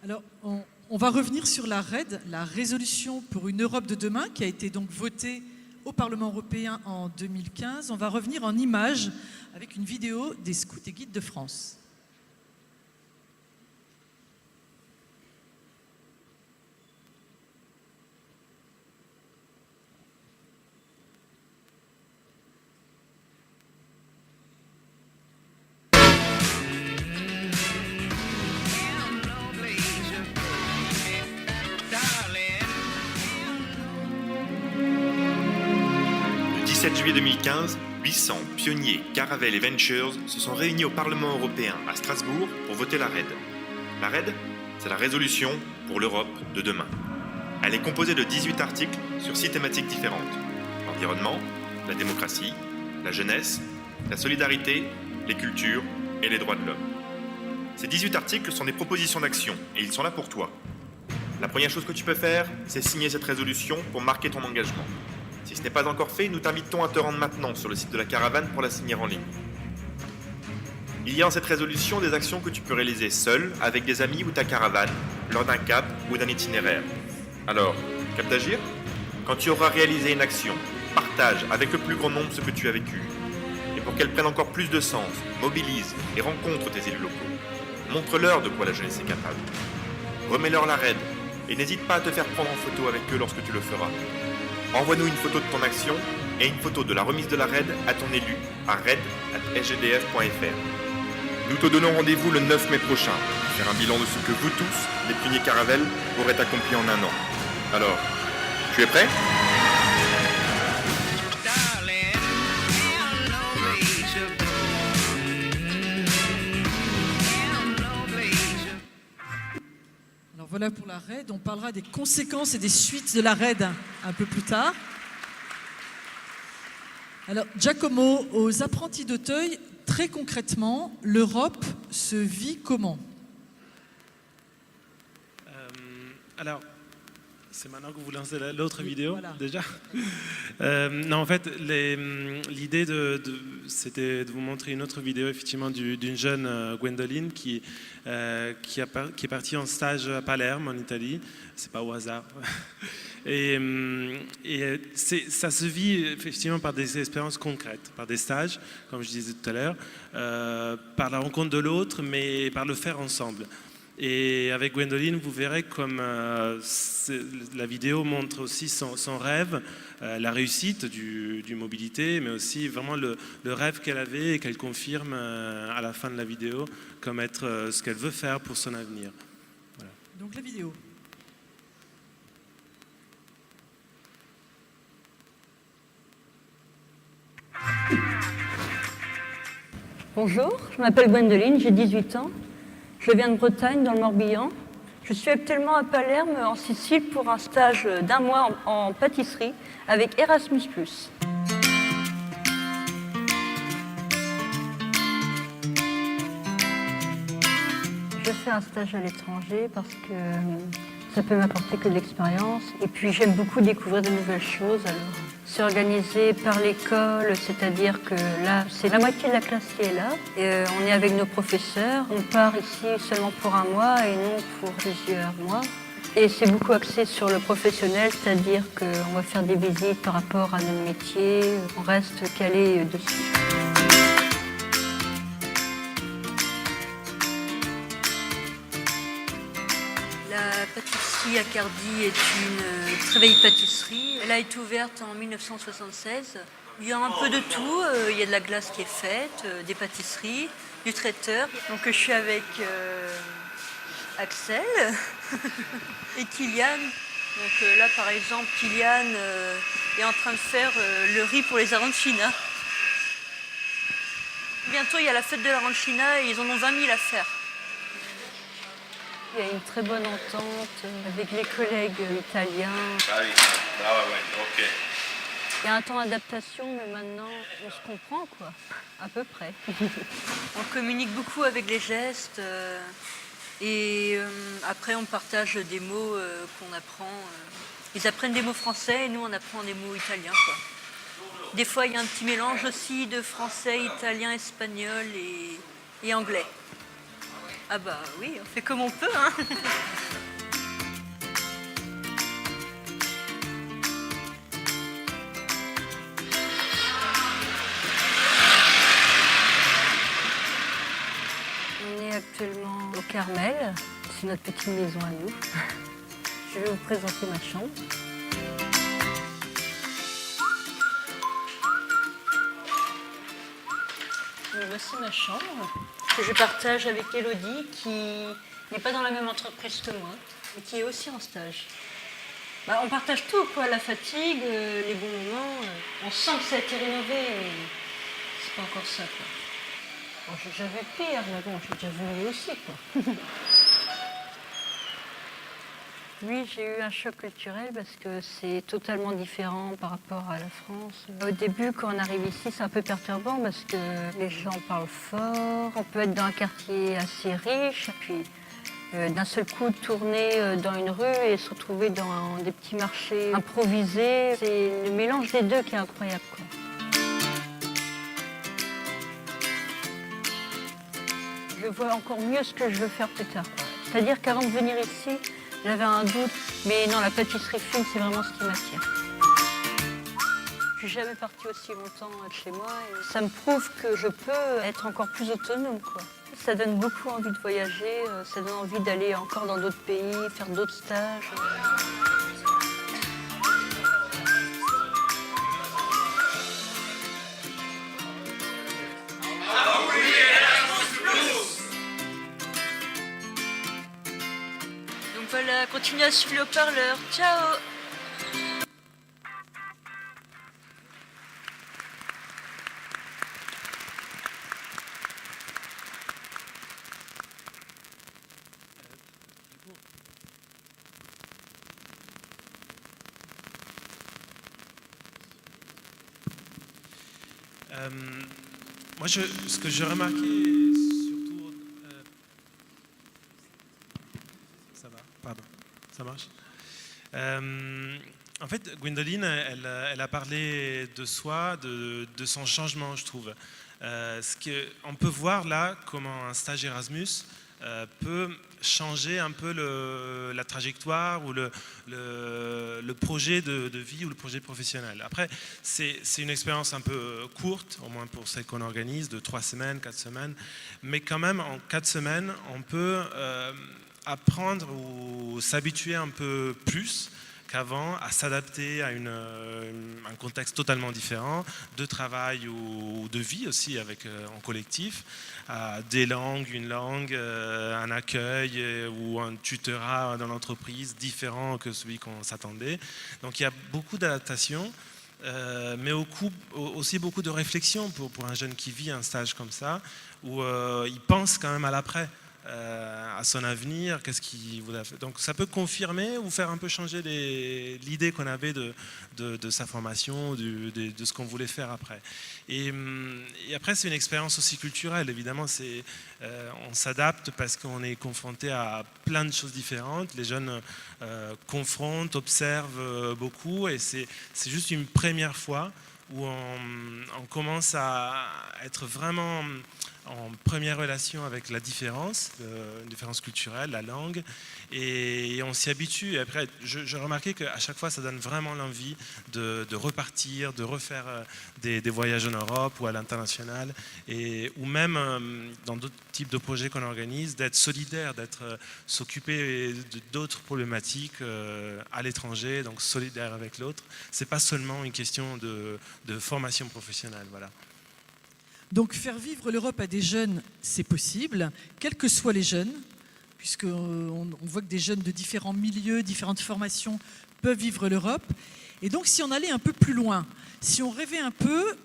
Alors, on va revenir sur la RED, la résolution pour une Europe de demain, qui a été donc votée au Parlement européen en 2015. On va revenir en images avec une vidéo des Scouts et Guides de France. Le 17 juillet 2015, 800 pionniers Caravelle et Ventures se sont réunis au Parlement européen à Strasbourg pour voter la RED. La RED, c'est la résolution pour l'Europe de demain. Elle est composée de 18 articles sur 6 thématiques différentes. L'environnement, la démocratie, la jeunesse, la solidarité, les cultures et les droits de l'homme. Ces 18 articles sont des propositions d'action et ils sont là pour toi. La première chose que tu peux faire, c'est signer cette résolution pour marquer ton engagement. Si ce n'est pas encore fait, nous t'invitons à te rendre maintenant sur le site de la caravane pour la signer en ligne. Il y a dans cette résolution des actions que tu peux réaliser seul, avec des amis ou ta caravane, lors d'un cap ou d'un itinéraire. Alors, cap d'agir ? Quand tu auras réalisé une action, partage avec le plus grand nombre ce que tu as vécu. Et pour qu'elle prenne encore plus de sens, mobilise et rencontre tes élus locaux. Montre-leur de quoi la jeunesse est capable. Remets-leur la raide et n'hésite pas à te faire prendre en photo avec eux lorsque tu le feras. Envoie-nous une photo de ton action et une photo de la remise de la raide à ton élu à raid@sgdf.fr. Nous te donnons rendez-vous le 9 mai prochain pour faire un bilan de ce que vous tous, les pionniers Caravelle, aurez accompli en un an. Alors, tu es prêt ? Alors voilà pour la raid, on parlera des conséquences et des suites de la raid un peu plus tard. Alors Giacomo, aux apprentis d'Auteuil, très concrètement, l'Europe se vit comment ? Alors, c'est maintenant que vous lancez l'autre vidéo, voilà. Déjà. Non, en fait, l'idée c'était de vous montrer une autre vidéo, effectivement, d'une jeune Gwendoline qui est partie en stage à Palerme, en Italie. C'est pas au hasard. Et ça se vit effectivement par des expériences concrètes, par des stages, comme je disais tout à l'heure, par la rencontre de l'autre, mais par le faire ensemble. Et avec Gwendoline, vous verrez comme la vidéo montre aussi son rêve, la réussite du mobilité, mais aussi vraiment le rêve qu'elle avait et qu'elle confirme à la fin de la vidéo comme être ce qu'elle veut faire pour son avenir. Voilà. Donc la vidéo. Bonjour, je m'appelle Gwendoline, j'ai 18 ans. Je viens de Bretagne, dans le Morbihan. Je suis actuellement à Palerme, en Sicile, pour un stage d'un mois en pâtisserie avec Erasmus+. Je fais un stage à l'étranger parce que ça peut m'apporter que de l'expérience. Et puis j'aime beaucoup découvrir de nouvelles choses. Alors, c'est organisé par l'école, c'est-à-dire que là, c'est la moitié de la classe qui est là. Et on est avec nos professeurs. On part ici seulement pour un mois et non pour plusieurs mois. Et c'est beaucoup axé sur le professionnel, c'est-à-dire qu'on va faire des visites par rapport à notre métier. On reste calé dessus. La pâtisserie à Cardi est une très vieille pâtisserie. Elle a été ouverte en 1976. Il y a un peu de tout. Il y a de la glace qui est faite, des pâtisseries, du traiteur. Donc je suis avec Axel et Kylian. Donc là par exemple, Kylian est en train de faire le riz pour les arancina. Bientôt il y a la fête de l'arancina et ils en ont 20 000 à faire. Il y a une très bonne entente avec les collègues italiens. Ah oui, ouais, ok. Il y a un temps d'adaptation, mais maintenant, on se comprend, quoi, à peu près. On communique beaucoup avec les gestes et après, on partage des mots qu'on apprend. Ils apprennent des mots français et nous, on apprend des mots italiens, quoi. Des fois, il y a un petit mélange aussi de français, italien, espagnol et anglais. Ah bah oui, on fait comme on peut, hein. On est actuellement au Carmel, c'est notre petite maison à nous. Je vais vous présenter ma chambre. Voici ma chambre que je partage avec Elodie qui n'est pas dans la même entreprise que moi et qui est aussi en stage. Bah, on partage tout, quoi, la fatigue, les bons moments. On sent que ça a été rénové, mais c'est pas encore ça, quoi. Bon, j'ai déjà vu pire, mais bon, j'ai déjà vu lui aussi, quoi. Oui, j'ai eu un choc culturel parce que c'est totalement différent par rapport à la France. Au début, quand on arrive ici, c'est un peu perturbant parce que les gens parlent fort. On peut être dans un quartier assez riche, puis d'un seul coup tourner dans une rue et se retrouver dans des petits marchés improvisés. C'est le mélange des deux qui est incroyable, quoi. Je vois encore mieux ce que je veux faire plus tard, quoi. C'est-à-dire qu'avant de venir ici, j'avais un doute, mais non, la pâtisserie fine, c'est vraiment ce qui m'attire. Je suis jamais partie aussi longtemps de chez moi et ça me prouve que je peux être encore plus autonome, quoi. Ça donne beaucoup envie de voyager, ça donne envie d'aller encore dans d'autres pays, faire d'autres stages. Donc voilà, continuez à suivre le haut-parleur. Ciao! Moi, ce que j'ai remarqué, surtout... ça va, pardon, ça marche. En fait, Gwendoline, elle a parlé de soi, de son changement, je trouve. On peut voir là comment un stage Erasmus peut changer un peu la trajectoire ou le projet de vie ou le projet professionnel. Après, c'est une expérience un peu courte, au moins pour celle qu'on organise, de 3 semaines, 4 semaines, mais quand même en 4 semaines, on peut apprendre ou s'habituer un peu plus qu'avant à s'adapter à un contexte totalement différent de travail ou de vie aussi en collectif, à des langues, une langue, un accueil ou un tutorat dans l'entreprise différent que celui qu'on s'attendait. Donc il y a beaucoup d'adaptation, mais aussi beaucoup de réflexion pour un jeune qui vit un stage comme ça, où il pense quand même à l'après. À son avenir, qu'est-ce qu'il voudrait faire. Donc ça peut confirmer ou faire un peu changer l'idée qu'on avait de sa formation, de ce qu'on voulait faire après. Et après, c'est une expérience aussi culturelle, évidemment. On s'adapte parce qu'on est confronté à plein de choses différentes. Les jeunes confrontent, observent beaucoup, et c'est juste une première fois où on commence à être vraiment en première relation avec la différence, une différence culturelle, la langue, et on s'y habitue. Et après, je remarquais qu'à chaque fois, ça donne vraiment l'envie de repartir, de refaire des voyages en Europe ou à l'international, ou même dans d'autres types de projets qu'on organise, d'être solidaire, s'occuper d'autres problématiques à l'étranger, donc solidaire avec l'autre. C'est pas seulement une question de formation professionnelle, voilà. Donc faire vivre l'Europe à des jeunes, c'est possible, quels que soient les jeunes, puisqu'on voit que des jeunes de différents milieux, différentes formations peuvent vivre l'Europe. Et donc si on allait un peu plus loin, si on rêvait un peu,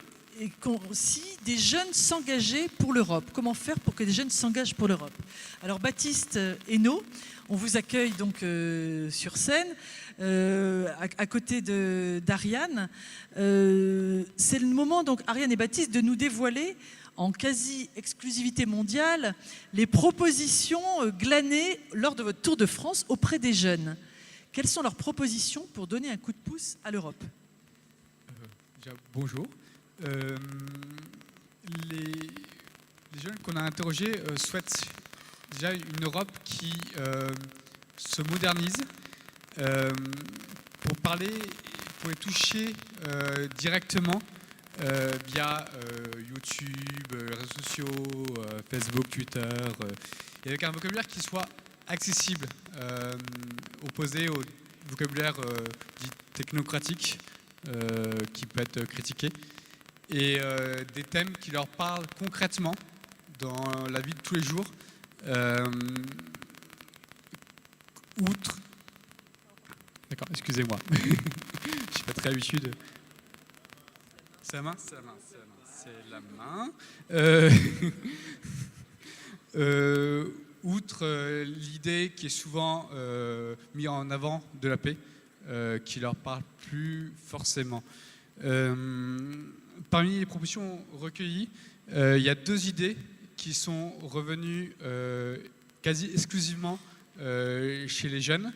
si des jeunes s'engageaient pour l'Europe, comment faire pour que des jeunes s'engagent pour l'Europe? Alors Baptiste Hainaut, on vous accueille donc sur scène, à côté d'Ariane. C'est le moment, donc, Ariane et Baptiste, de nous dévoiler en quasi-exclusivité mondiale les propositions glanées lors de votre tour de France auprès des jeunes. Quelles sont leurs propositions pour donner un coup de pouce à l'Europe? Bonjour. Les jeunes qu'on a interrogés souhaitent déjà une Europe qui se modernise pour les toucher directement via YouTube, réseaux sociaux, Facebook, Twitter, et avec un vocabulaire qui soit accessible, opposé au vocabulaire dit technocratique qui peut être critiqué, et des thèmes qui leur parlent concrètement dans la vie de tous les jours, outre... D'accord, excusez-moi. Je ne suis pas très habitué de... C'est la main? C'est la main, c'est la main. outre l'idée qui est souvent mise en avant de la paix, qui leur parle plus forcément. Parmi les propositions recueillies, il y a 2 idées qui sont revenues quasi exclusivement chez les jeunes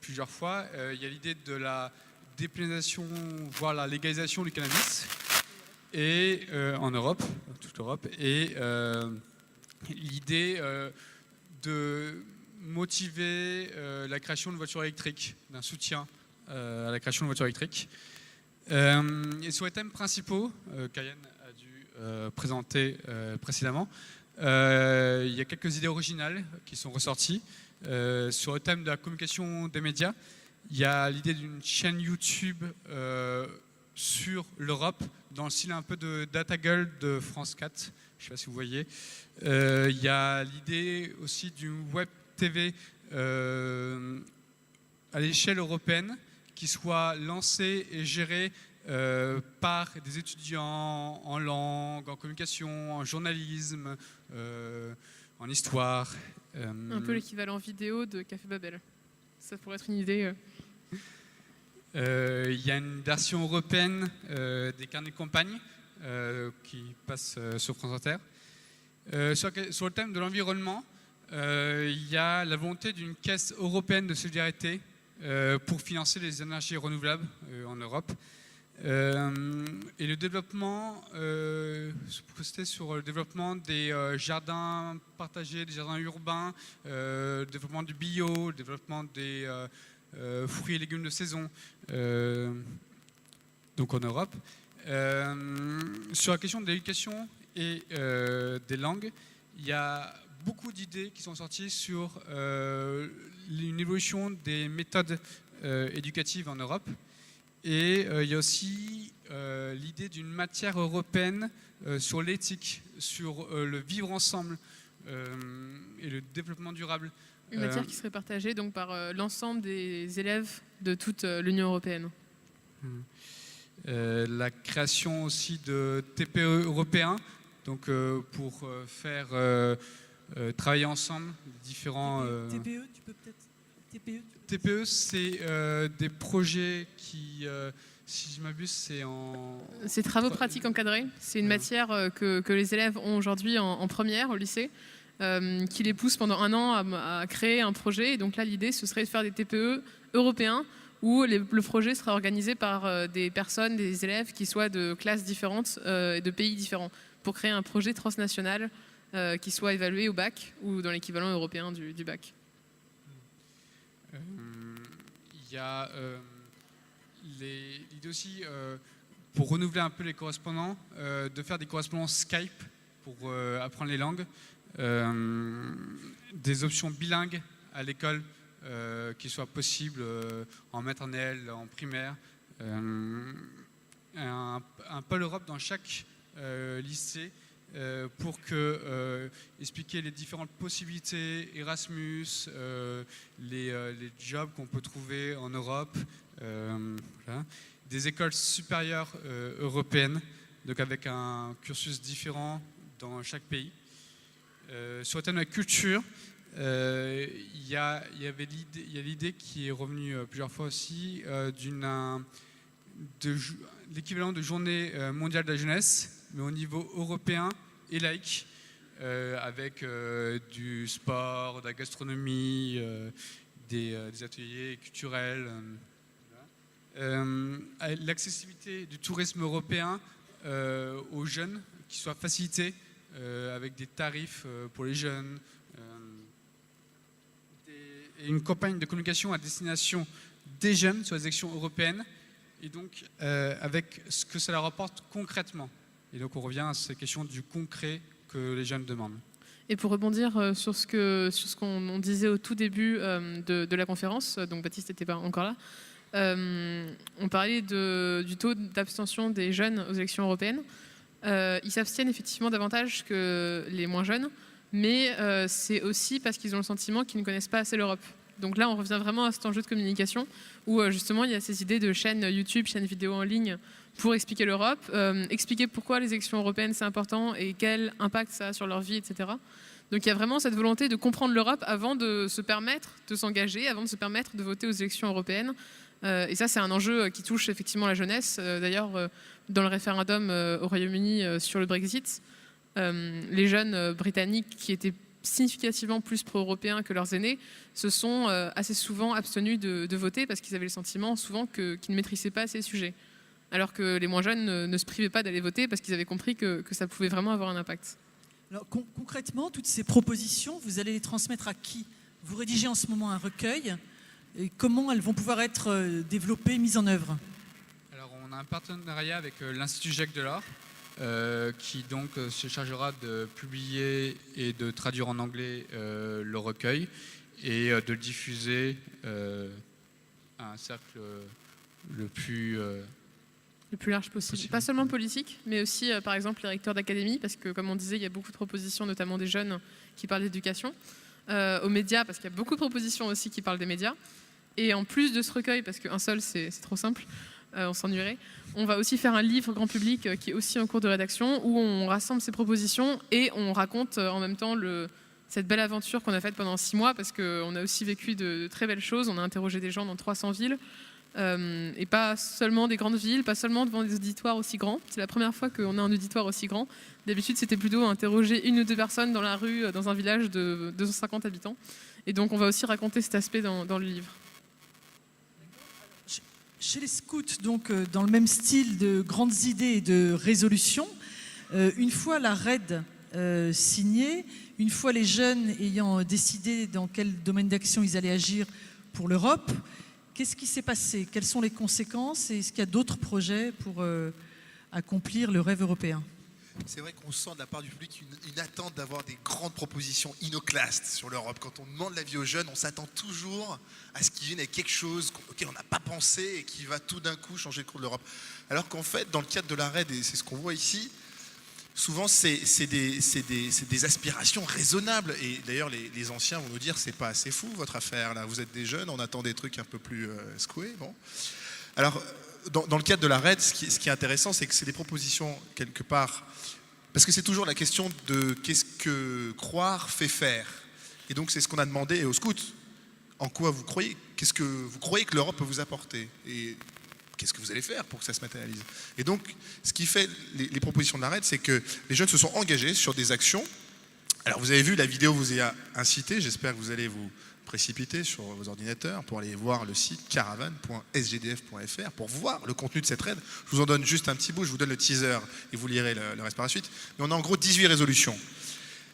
plusieurs fois. Il y a l'idée de la dépénalisation, voire la légalisation du cannabis et, en Europe, toute l'Europe, et l'idée de motiver la création de voitures électriques, d'un soutien à la création de voitures électriques. Et sur les thèmes principaux, qu'Ayane a dû présenter précédemment, il y a quelques idées originales qui sont ressorties. Sur le thème de la communication des médias, il y a l'idée d'une chaîne YouTube sur l'Europe, dans le style un peu de Data Girl de France 4, je ne sais pas si vous voyez. Il y a l'idée aussi d'une web TV à l'échelle européenne qui soit lancée et gérée par des étudiants en langue, en communication, en journalisme, en histoire. Un peu l'équivalent vidéo de Café Babel. Ça pourrait être une idée. Il y a une version européenne des carnets de campagne qui passe sur France Inter. Sur le thème de l'environnement, il y a la volonté d'une caisse européenne de solidarité pour financer les énergies renouvelables en Europe. Et le développement, c'était sur le développement des jardins partagés, des jardins urbains, le développement du bio, le développement des fruits et légumes de saison, donc en Europe. Sur la question de l'éducation et des langues, il y a beaucoup d'idées qui sont sorties sur une évolution des méthodes éducatives en Europe. Et il y a aussi l'idée d'une matière européenne sur l'éthique, sur le vivre ensemble et le développement durable. Une matière qui serait partagée donc par l'ensemble des élèves de toute l'Union européenne. La création aussi de TPE européens, donc pour faire travailler ensemble différents... TPE, tu peux peut-être... TPE, c'est des projets qui, si je m'abuse, c'est en... C'est travaux pratiques encadrés. C'est une matière que les élèves ont aujourd'hui en première au lycée, qui les pousse pendant 1 an à créer un projet. Et donc là, l'idée, ce serait de faire des TPE européens où le projet sera organisé par des personnes, des élèves qui soient de classes différentes et de pays différents, pour créer un projet transnational qui soit évalué au bac ou dans l'équivalent européen du bac. Il y a l'idée aussi, pour renouveler un peu les correspondants, de faire des correspondants Skype pour apprendre les langues, des options bilingues à l'école qui soient possibles en maternelle, en primaire, un pôle Europe dans chaque lycée pour expliquer les différentes possibilités Erasmus, les jobs qu'on peut trouver en Europe, voilà. Des écoles supérieures européennes, donc avec un cursus différent dans chaque pays. Sur le thème de la culture, il y a l'idée qui est revenue plusieurs fois aussi de l'équivalent de journée mondiale de la jeunesse, mais au niveau européen et laïque, avec du sport, de la gastronomie, des ateliers culturels. L'accessibilité du tourisme européen aux jeunes qui soit facilitée avec des tarifs pour les jeunes, et une campagne de communication à destination des jeunes sur les élections européennes, et donc avec ce que ça leur apporte concrètement. Et donc on revient à cette question du concret que les jeunes demandent. Et pour rebondir sur ce qu'on disait au tout début de la conférence, donc Baptiste n'était pas encore là, on parlait du taux d'abstention des jeunes aux élections européennes. Ils s'abstiennent effectivement davantage que les moins jeunes, mais c'est aussi parce qu'ils ont le sentiment qu'ils ne connaissent pas assez l'Europe. Donc là, on revient vraiment à cet enjeu de communication où justement il y a ces idées de chaînes YouTube, chaînes vidéo en ligne pour expliquer l'Europe, expliquer pourquoi les élections européennes c'est important et quel impact ça a sur leur vie, etc. Donc il y a vraiment cette volonté de comprendre l'Europe avant de se permettre de s'engager, avant de se permettre de voter aux élections européennes. Et ça, c'est un enjeu qui touche effectivement la jeunesse. D'ailleurs, dans le référendum au Royaume-Uni sur le Brexit, les jeunes britanniques qui étaient significativement plus pro-européens que leurs aînés se sont assez souvent abstenus de voter parce qu'ils avaient le sentiment souvent qu'ils ne maîtrisaient pas ces sujets. Alors que les moins jeunes ne se privaient pas d'aller voter parce qu'ils avaient compris que ça pouvait vraiment avoir un impact. Alors, concrètement, toutes ces propositions, vous allez les transmettre à qui? Vous rédigez en ce moment un recueil. Et comment elles vont pouvoir être développées, mises en œuvre? Alors, on a un partenariat avec l'Institut Jacques Delors, qui donc se chargera de publier et de traduire en anglais le recueil et de le diffuser à un cercle le plus large possible. Pas seulement politique, mais aussi, par exemple, les recteurs d'académie, parce que, comme on disait, il y a beaucoup de propositions, notamment des jeunes, qui parlent d'éducation. Aux médias, parce qu'il y a beaucoup de propositions aussi qui parlent des médias. Et en plus de ce recueil, parce qu'un seul, c'est trop simple, on s'ennuierait, on va aussi faire un livre grand public qui est aussi en cours de rédaction, où on rassemble ces propositions et on raconte en même temps cette belle aventure qu'on a faite pendant 6 mois, parce qu'on a aussi vécu de très belles choses. On a interrogé des gens dans 300 villes, et pas seulement des grandes villes, pas seulement devant des auditoires aussi grands. C'est la première fois qu'on a un auditoire aussi grand. D'habitude, c'était plutôt interroger 1 ou 2 personnes dans la rue, dans un village de 250 habitants. Et donc, on va aussi raconter cet aspect dans le livre. Chez les scouts, donc, dans le même style de grandes idées et de résolutions, une fois la RAID signée, une fois les jeunes ayant décidé dans quel domaine d'action ils allaient agir pour l'Europe, qu'est-ce qui s'est passé? Quelles sont les conséquences? Et est-ce qu'il y a d'autres projets pour accomplir le rêve européen? C'est vrai qu'on sent de la part du public une attente d'avoir des grandes propositions inoclastes sur l'Europe. Quand on demande l'avis aux jeunes, on s'attend toujours à ce qu'ils viennent avec quelque chose auquel on n'a pas pensé et qui va tout d'un coup changer le cours de l'Europe. Alors qu'en fait, dans le cadre de la RAID, et c'est ce qu'on voit ici, souvent c'est des aspirations raisonnables. Et d'ailleurs, les anciens vont nous dire, c'est pas assez fou votre affaire, là. Vous êtes des jeunes, on attend des trucs un peu plus secoués. Bon. Alors, dans le cadre de la RAID, ce qui est intéressant, c'est que c'est des propositions, quelque part, parce que c'est toujours la question de qu'est-ce que croire fait faire. Et donc, c'est ce qu'on a demandé aux scouts. En quoi vous croyez? Qu'est-ce que vous croyez que l'Europe peut vous apporter? Et qu'est-ce que vous allez faire pour que ça se matérialise? Et donc, ce qui fait les propositions de la RAID, c'est que les jeunes se sont engagés sur des actions. Alors, vous avez vu, la vidéo vous y a incité. J'espère que vous allez vous précipiter sur vos ordinateurs pour aller voir le site caravane.sgdf.fr pour voir le contenu de cette RAID. Je vous en donne juste un petit bout, je vous donne le teaser et vous lirez le reste par la suite. Mais on a en gros 18 résolutions.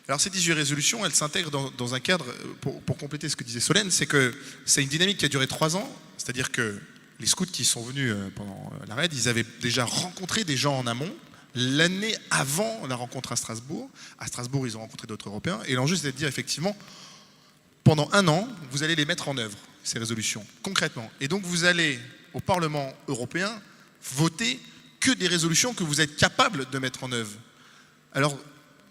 Alors ces 18 résolutions, elles s'intègrent dans un cadre, pour compléter ce que disait Solène, c'est que c'est une dynamique qui a duré 3 ans, c'est-à-dire que les scouts qui sont venus pendant la RAID, ils avaient déjà rencontré des gens en amont, l'année avant la rencontre à Strasbourg. À Strasbourg, ils ont rencontré d'autres Européens, et l'enjeu c'est de dire effectivement, pendant 1 an, vous allez les mettre en œuvre, ces résolutions, concrètement. Et donc vous allez, au Parlement européen, voter que des résolutions que vous êtes capable de mettre en œuvre. Alors,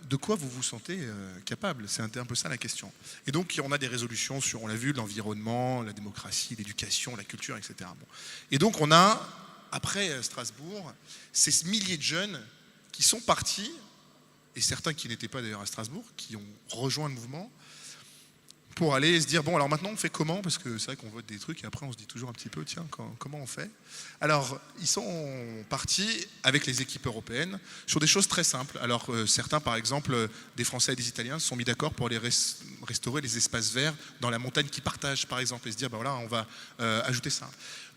de quoi vous vous sentez capable? C'est un peu ça la question. Et donc, on a des résolutions sur, on l'a vu, l'environnement, la démocratie, l'éducation, la culture, etc. Bon. Et donc, on a, après Strasbourg, ces milliers de jeunes qui sont partis, et certains qui n'étaient pas d'ailleurs à Strasbourg, qui ont rejoint le mouvement, pour aller se dire, bon, alors maintenant on fait comment? Parce que c'est vrai qu'on vote des trucs et après on se dit toujours un petit peu, tiens, comment on fait? Alors, ils sont partis avec les équipes européennes sur des choses très simples. Alors, certains, par exemple, des Français et des Italiens se sont mis d'accord pour aller restaurer les espaces verts dans la montagne qu'ils partagent, par exemple, et se dire, ben voilà, on va ajouter ça.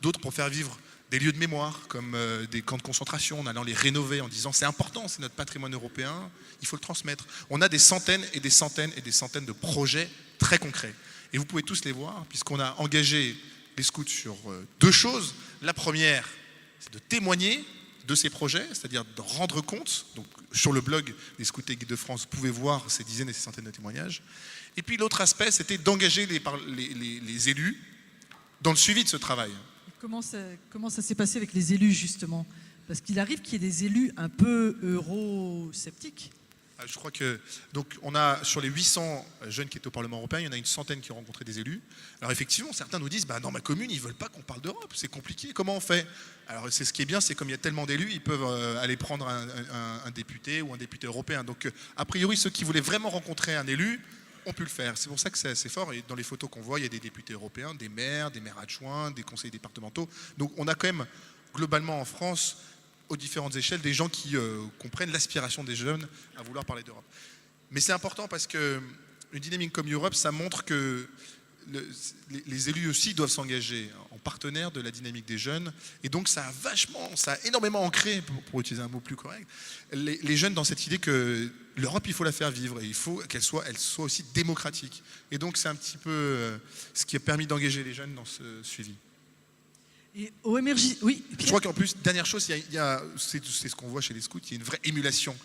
D'autres pour faire vivre des lieux de mémoire, comme des camps de concentration, en allant les rénover, en disant, c'est important, c'est notre patrimoine européen, il faut le transmettre. On a des centaines et des centaines et des centaines de projets très concrets. Et vous pouvez tous les voir, puisqu'on a engagé les scouts sur 2 choses. La première, c'est de témoigner de ces projets, c'est-à-dire de rendre compte. Donc, sur le blog des Scouts et Guides de France, vous pouvez voir ces dizaines et ces centaines de témoignages. Et puis l'autre aspect, c'était d'engager les élus dans le suivi de ce travail. Comment ça s'est passé avec les élus, justement? Parce qu'il arrive qu'il y ait des élus un peu eurosceptiques. Je crois que donc on a sur les 800 jeunes qui étaient au Parlement européen, il y en a une centaine qui ont rencontré des élus. Alors effectivement, certains nous disent dans ma commune, ils veulent pas qu'on parle d'Europe, c'est compliqué. Comment on fait? Alors c'est ce qui est bien, c'est comme il y a tellement d'élus, ils peuvent aller prendre un député ou un député européen. Donc a priori, ceux qui voulaient vraiment rencontrer un élu ont pu le faire. C'est pour ça que c'est assez fort. Et dans les photos qu'on voit, il y a des députés européens, des maires adjoints, des conseillers départementaux. Donc on a quand même globalement en France, aux différentes échelles, des gens qui comprennent l'aspiration des jeunes à vouloir parler d'Europe. Mais c'est important parce qu'une dynamique comme Europe, ça montre que les élus aussi doivent s'engager en partenaire de la dynamique des jeunes. Et donc ça a énormément ancré, pour utiliser un mot plus correct, les jeunes dans cette idée que l'Europe, il faut la faire vivre et il faut qu'elle soit aussi démocratique. Et donc c'est un petit peu ce qui a permis d'engager les jeunes dans ce suivi. Et au MRJ, oui. Je crois qu'en plus, dernière chose, c'est ce qu'on voit chez les scouts, il y a une vraie émulation.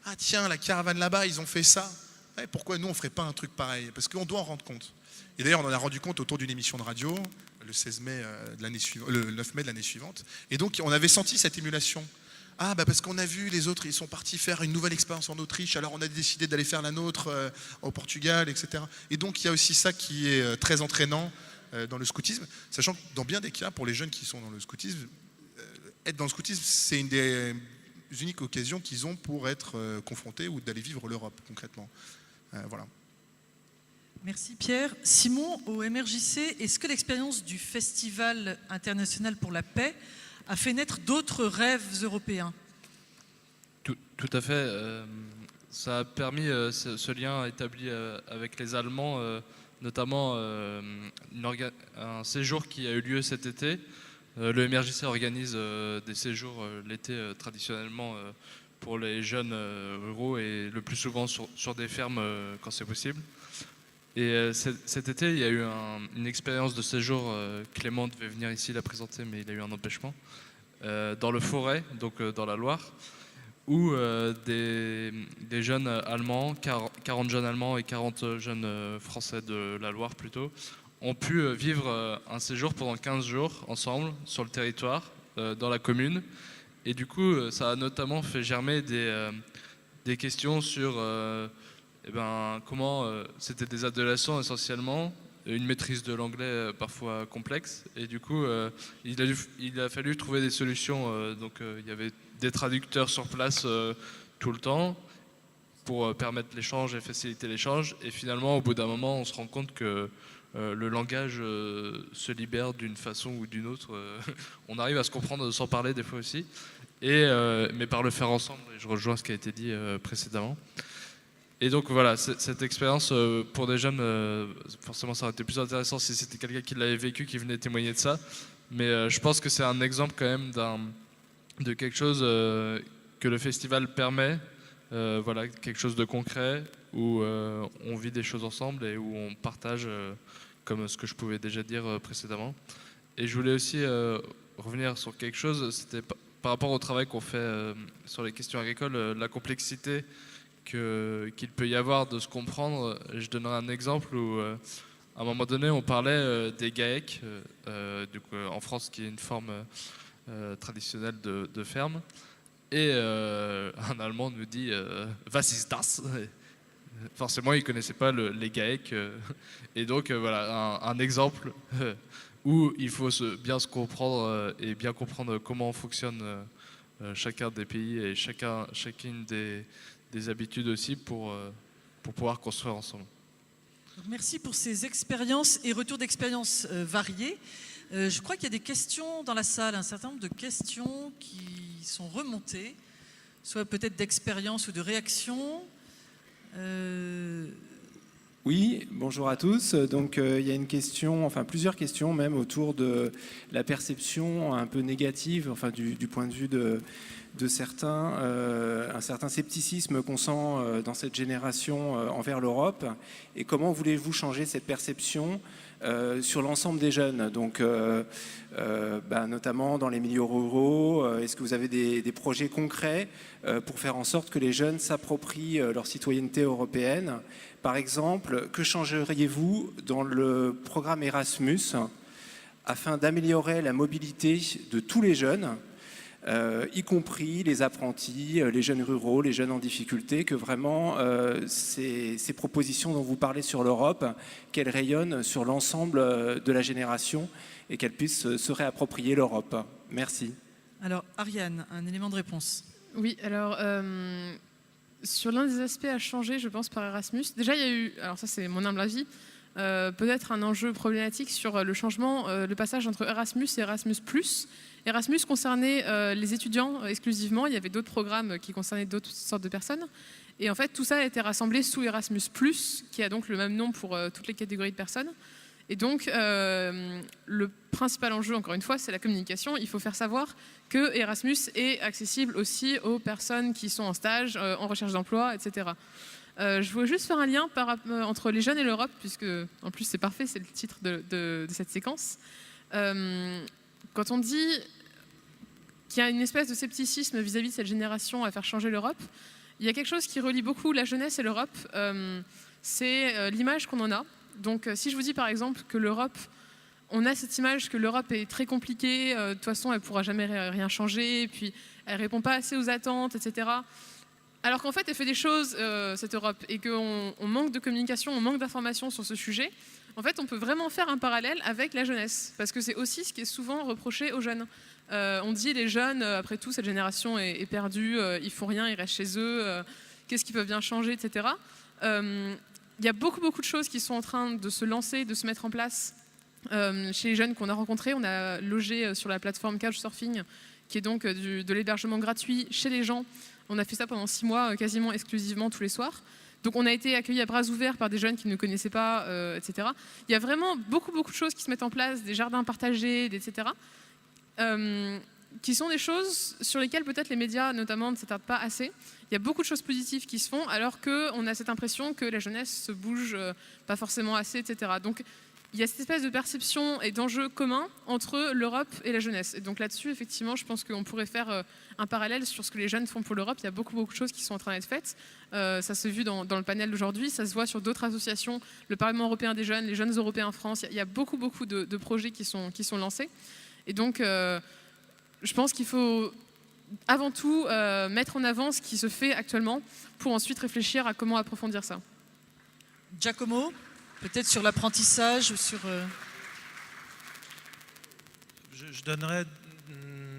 Ah tiens, la caravane là-bas, ils ont fait ça. Ouais, pourquoi nous, on ne ferait pas un truc pareil? Parce qu'on doit en rendre compte. Et d'ailleurs, on en a rendu compte autour d'une émission de radio, le 9 mai de l'année suivante. Et donc, on avait senti cette émulation. Ah, parce qu'on a vu les autres, ils sont partis faire une nouvelle expérience en Autriche, alors on a décidé d'aller faire la nôtre au Portugal, etc. Et donc, il y a aussi ça qui est très entraînant dans le scoutisme, sachant que dans bien des cas, pour les jeunes qui sont dans le scoutisme, être dans le scoutisme, c'est une des uniques occasions qu'ils ont pour être confrontés ou d'aller vivre l'Europe, concrètement. Voilà. Merci Pierre. Simon, au MRJC, est-ce que l'expérience du Festival international pour la paix a fait naître d'autres rêves européens? Tout à fait. Ça a permis ce lien établi avec les Allemands, notamment un séjour qui a eu lieu cet été. Le MRJC organise des séjours l'été traditionnellement pour les jeunes ruraux et le plus souvent sur des fermes quand c'est possible. Et cet été, il y a eu une expérience de séjour. Clément devait venir ici la présenter, mais il a eu un empêchement. Dans le Forêt, donc dans la Loire, où des jeunes allemands, 40 jeunes allemands et 40 jeunes français de la Loire plutôt, ont pu vivre un séjour pendant 15 jours ensemble sur le territoire, dans la commune. Et du coup, ça a notamment fait germer des questions sur comment c'était des adolescents essentiellement, une maîtrise de l'anglais parfois complexe. Et du coup, il a fallu trouver des solutions. Donc il y avait des traducteurs sur place tout le temps pour permettre l'échange et faciliter l'échange. Et finalement, au bout d'un moment, on se rend compte que le langage se libère d'une façon ou d'une autre. On arrive à se comprendre sans parler des fois aussi, mais par le faire ensemble. Et je rejoins ce qui a été dit précédemment. Et donc voilà, cette expérience pour des jeunes, forcément ça aurait été plus intéressant si c'était quelqu'un qui l'avait vécu, qui venait témoigner de ça. Mais je pense que c'est un exemple quand même de quelque chose que le festival permet, voilà, quelque chose de concret, où on vit des choses ensemble et où on partage, comme ce que je pouvais déjà dire précédemment. Et je voulais aussi revenir sur quelque chose, c'était par rapport au travail qu'on fait sur les questions agricoles, la complexité qu'il peut y avoir de se comprendre. Je donnerai un exemple où, à un moment donné, on parlait des GAEC, en France, qui est une forme traditionnelle de ferme. Et un Allemand nous dit « Was ist das ?» Forcément, il ne connaissait pas les GAEC. Et donc, voilà, un exemple où il faut bien se comprendre et bien comprendre comment fonctionne chacun des pays et chacune des habitudes aussi pour pouvoir construire ensemble. Merci pour ces expériences et retours d'expériences variés. Je crois qu'il y a des questions dans la salle, un certain nombre de questions qui sont remontées, soit peut-être d'expérience ou de réaction. Oui, bonjour à tous. Donc il y a une question, enfin plusieurs questions même autour de la perception un peu négative, enfin du point de vue de certains, un certain scepticisme qu'on sent dans cette génération envers l'Europe. Et comment voulez-vous changer cette perception sur l'ensemble des jeunes, donc notamment dans les milieux ruraux? Est-ce que vous avez des projets concrets pour faire en sorte que les jeunes s'approprient leur citoyenneté européenne? Par exemple, que changeriez-vous dans le programme Erasmus afin d'améliorer la mobilité de tous les jeunes, y compris les apprentis, les jeunes ruraux, les jeunes en difficulté, que vraiment ces propositions dont vous parlez sur l'Europe, qu'elles rayonnent sur l'ensemble de la génération et qu'elles puissent se réapproprier l'Europe. Merci. Alors, Ariane, un élément de réponse. Oui, alors, sur l'un des aspects à changer, je pense, par Erasmus, déjà, il y a eu, alors ça c'est mon humble avis, peut-être un enjeu problématique sur le changement, le passage entre Erasmus et Erasmus+. Erasmus concernait les étudiants exclusivement, il y avait d'autres programmes qui concernaient d'autres sortes de personnes. Et en fait, tout ça a été rassemblé sous Erasmus+, qui a donc le même nom pour toutes les catégories de personnes. Et donc, le principal enjeu, encore une fois, c'est la communication. Il faut faire savoir que Erasmus est accessible aussi aux personnes qui sont en stage, en recherche d'emploi, etc. Je voulais juste faire un lien entre les jeunes et l'Europe, puisque, en plus, c'est parfait, c'est le titre de cette séquence. Quand on dit qu'il y a une espèce de scepticisme vis-à-vis de cette génération à faire changer l'Europe, il y a quelque chose qui relie beaucoup la jeunesse et l'Europe, c'est l'image qu'on en a. Donc si je vous dis par exemple que l'Europe, on a cette image que l'Europe est très compliquée, de toute façon elle ne pourra jamais rien changer, et puis elle ne répond pas assez aux attentes, etc. Alors qu'en fait elle fait des choses, cette Europe, et qu'on manque de communication, on manque d'informations sur ce sujet, en fait on peut vraiment faire un parallèle avec la jeunesse, parce que c'est aussi ce qui est souvent reproché aux jeunes. On dit les jeunes, après tout cette génération est perdue, ils font rien, ils restent chez eux, qu'est-ce qu'ils peuvent bien changer, etc. Il y a beaucoup de choses qui sont en train de se lancer, de se mettre en place chez les jeunes qu'on a rencontrés. On a logé sur la plateforme Couchsurfing, qui est donc de l'hébergement gratuit chez les gens. On a fait ça pendant 6 mois, quasiment exclusivement tous les soirs. Donc on a été accueillis à bras ouverts par des jeunes qui ne connaissaient pas, etc. Il y a vraiment beaucoup de choses qui se mettent en place, des jardins partagés, etc. Qui sont des choses sur lesquelles peut-être les médias notamment ne s'attardent pas assez. Il y a beaucoup de choses positives qui se font, alors qu'on a cette impression que la jeunesse se bouge pas forcément assez, etc. Donc il y a cette espèce de perception et d'enjeu commun entre l'Europe et la jeunesse. Et donc là-dessus, effectivement, je pense qu'on pourrait faire un parallèle sur ce que les jeunes font pour l'Europe. Il y a beaucoup de choses qui sont en train d'être faites. Ça s'est vu dans le panel d'aujourd'hui, ça se voit sur d'autres associations, le Parlement européen des jeunes, les jeunes européens en France. Il y a beaucoup de projets qui sont lancés. Et donc, je pense qu'il faut avant tout mettre en avant ce qui se fait actuellement pour ensuite réfléchir à comment approfondir ça. Giacomo, peut-être sur l'apprentissage, sur... Je donnerais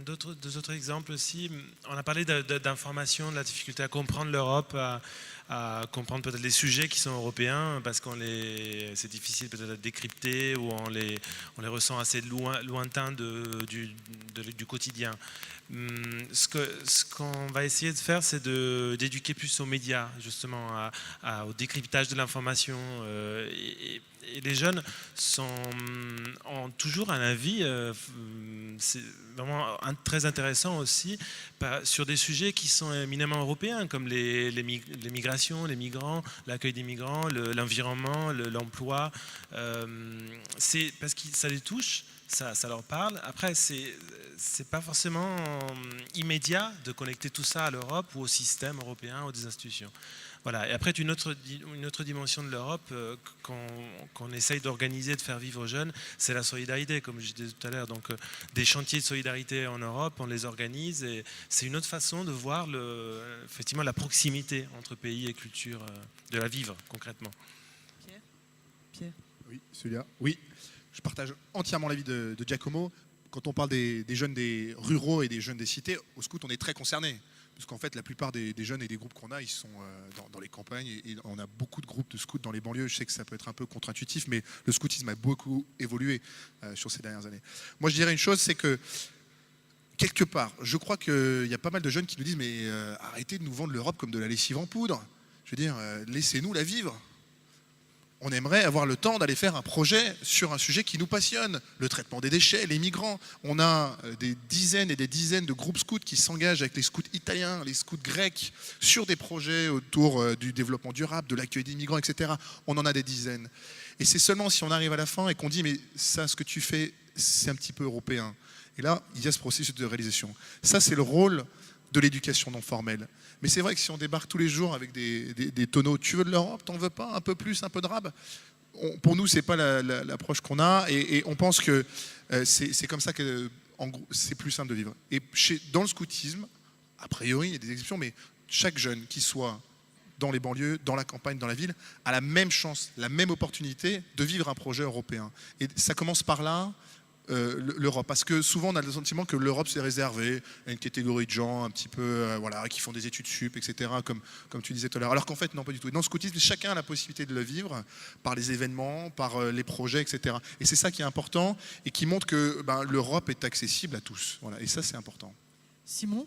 deux autres exemples aussi. On a parlé d'information, de la difficulté à comprendre l'Europe, à comprendre peut-être les sujets qui sont européens, parce c'est difficile peut-être à décrypter ou on les ressent assez lointains du quotidien. Ce qu'on va essayer de faire, c'est d'éduquer plus aux médias, justement, au décryptage de l'information. Et les jeunes ont toujours un avis, c'est vraiment très intéressant aussi, sur des sujets qui sont éminemment européens, comme les migrations, les migrants, l'accueil des migrants, l'environnement, l'emploi. C'est parce que ça les touche. Ça leur parle. Après, c'est pas forcément immédiat de connecter tout ça à l'Europe ou au système européen ou des institutions. Voilà. Et après, une autre dimension de l'Europe qu'on essaye d'organiser, de faire vivre aux jeunes, c'est la solidarité, comme je disais tout à l'heure. Donc, des chantiers de solidarité en Europe, on les organise et c'est une autre façon de voir effectivement la proximité entre pays et culture, de la vivre concrètement. Pierre. Oui, celui-là. Oui. Je partage entièrement l'avis de Giacomo. Quand on parle des jeunes des ruraux et des jeunes des cités, au scout, on est très concernés. Parce qu'en fait, la plupart des jeunes et des groupes qu'on a, ils sont dans les campagnes. Et on a beaucoup de groupes de scouts dans les banlieues. Je sais que ça peut être un peu contre-intuitif, mais le scoutisme a beaucoup évolué sur ces dernières années. Moi, je dirais une chose, c'est que, quelque part, je crois qu'il y a pas mal de jeunes qui nous disent « Mais arrêtez de nous vendre l'Europe comme de la lessive en poudre. Je veux dire, laissez-nous la vivre. » On aimerait avoir le temps d'aller faire un projet sur un sujet qui nous passionne, le traitement des déchets, les migrants. On a des dizaines et des dizaines de groupes scouts qui s'engagent avec les scouts italiens, les scouts grecs, sur des projets autour du développement durable, de l'accueil des migrants, etc. On en a des dizaines. Et c'est seulement si on arrive à la fin et qu'on dit « mais ça, ce que tu fais, c'est un petit peu européen ». Et là, il y a ce processus de réalisation. Ça, c'est le rôle de l'éducation non formelle. Mais c'est vrai que si on débarque tous les jours avec des tonneaux « tu veux de l'Europe, t'en veux pas, un peu plus, un peu de rab », pour nous, c'est pas l'approche qu'on a et on pense que c'est comme ça qu'on en gros, c'est plus simple de vivre. Et dans le scoutisme, a priori, il y a des exceptions, mais chaque jeune qui soit dans les banlieues, dans la campagne, dans la ville, a la même chance, la même opportunité de vivre un projet européen. Et ça commence par là, l'Europe. Parce que souvent, on a le sentiment que l'Europe, c'est réservé à une catégorie de gens un petit peu, qui font des études sup, etc., comme tu disais tout à l'heure. Alors qu'en fait, non, pas du tout. Et dans le scoutisme, chacun a la possibilité de le vivre par les événements, par les projets, etc. Et c'est ça qui est important et qui montre que l'Europe est accessible à tous. Voilà. Et ça, c'est important. Simon ?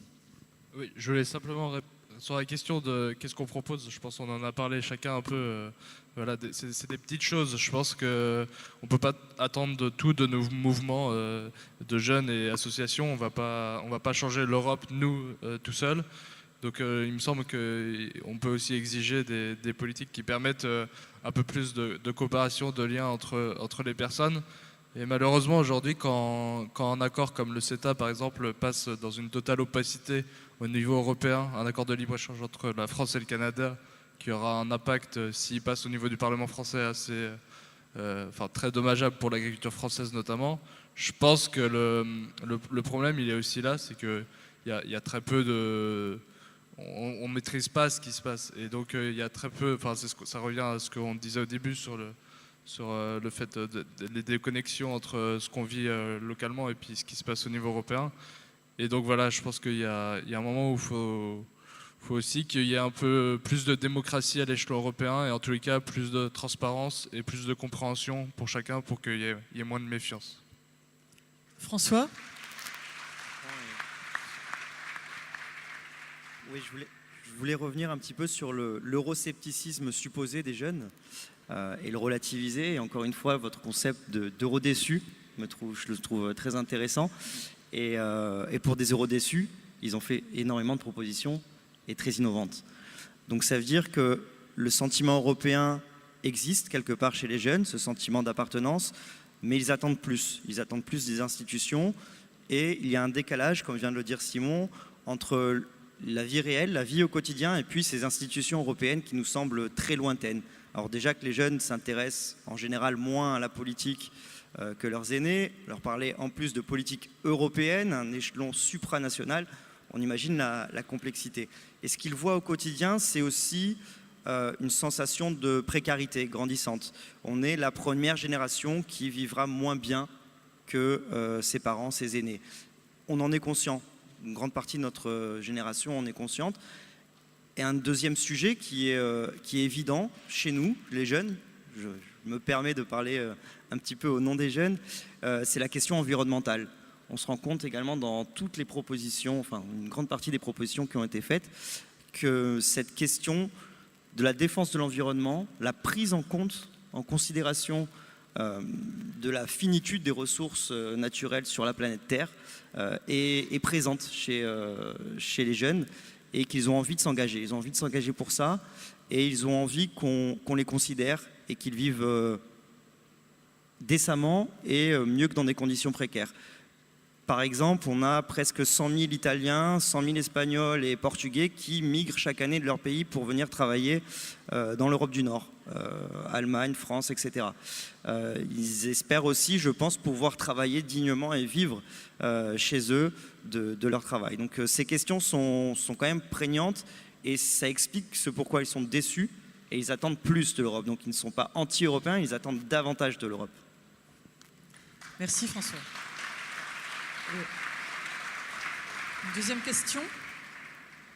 Oui, je voulais simplement sur la question de qu'est-ce qu'on propose. Je pense qu'on en a parlé chacun un peu. C'est des petites choses. Je pense qu'on ne peut pas attendre de tout de nos mouvements de jeunes et associations. On va pas changer l'Europe, nous, tout seuls. Donc il me semble qu'on peut aussi exiger des politiques qui permettent un peu plus de coopération, de lien entre les personnes. Et malheureusement, aujourd'hui, quand un accord comme le CETA, par exemple, passe dans une totale opacité au niveau européen, un accord de libre-échange entre la France et le Canada, qui aura un impact, s'il passe au niveau du Parlement français, assez, très dommageable pour l'agriculture française notamment, je pense que le problème, il est aussi là, c'est qu'il y a très peu de... On ne maîtrise pas ce qui se passe. Et donc, il y a très peu... ça revient à ce qu'on disait au début sur le fait des déconnexions entre ce qu'on vit localement et puis ce qui se passe au niveau européen. Et donc voilà, je pense qu'il y a un moment où il faut aussi qu'il y ait un peu plus de démocratie à l'échelon européen et en tous les cas plus de transparence et plus de compréhension pour chacun pour qu'il y ait moins de méfiance. François ? Oui, je voulais revenir un petit peu sur l'euroscepticisme supposé des jeunes. Et le relativiser. Et encore une fois, votre concept d'euro déçu, je le trouve très intéressant. Et pour des euros déçus, ils ont fait énormément de propositions et très innovantes. Donc ça veut dire que le sentiment européen existe quelque part chez les jeunes, ce sentiment d'appartenance, mais ils attendent plus. Ils attendent plus des institutions. Et il y a un décalage, comme vient de le dire Simon, entre la vie réelle, la vie au quotidien, et puis ces institutions européennes qui nous semblent très lointaines. Alors déjà que les jeunes s'intéressent en général moins à la politique que leurs aînés, leur parler en plus de politique européenne, un échelon supranational, on imagine la complexité. Et ce qu'ils voient au quotidien, c'est aussi une sensation de précarité grandissante. On est la première génération qui vivra moins bien que ses parents, ses aînés. On en est conscient. Une grande partie de notre génération en est consciente. Et un deuxième sujet qui est évident chez nous, les jeunes, je me permets de parler un petit peu au nom des jeunes, c'est la question environnementale. On se rend compte également dans toutes les propositions, enfin une grande partie des propositions qui ont été faites, que cette question de la défense de l'environnement, la prise en compte, en considération de la finitude des ressources naturelles sur la planète Terre est présente chez les jeunes et qu'ils ont envie de s'engager. Ils ont envie de s'engager pour ça et ils ont envie qu'on les considère et qu'ils vivent décemment et mieux que dans des conditions précaires. Par exemple, on a presque 100 000 Italiens, 100 000 Espagnols et Portugais qui migrent chaque année de leur pays pour venir travailler dans l'Europe du Nord, Allemagne, France, etc. Ils espèrent aussi, je pense, pouvoir travailler dignement et vivre chez eux de leur travail. Donc ces questions sont quand même prégnantes et ça explique ce pourquoi ils sont déçus et ils attendent plus de l'Europe. Donc ils ne sont pas anti-européens, ils attendent davantage de l'Europe. Merci François. Une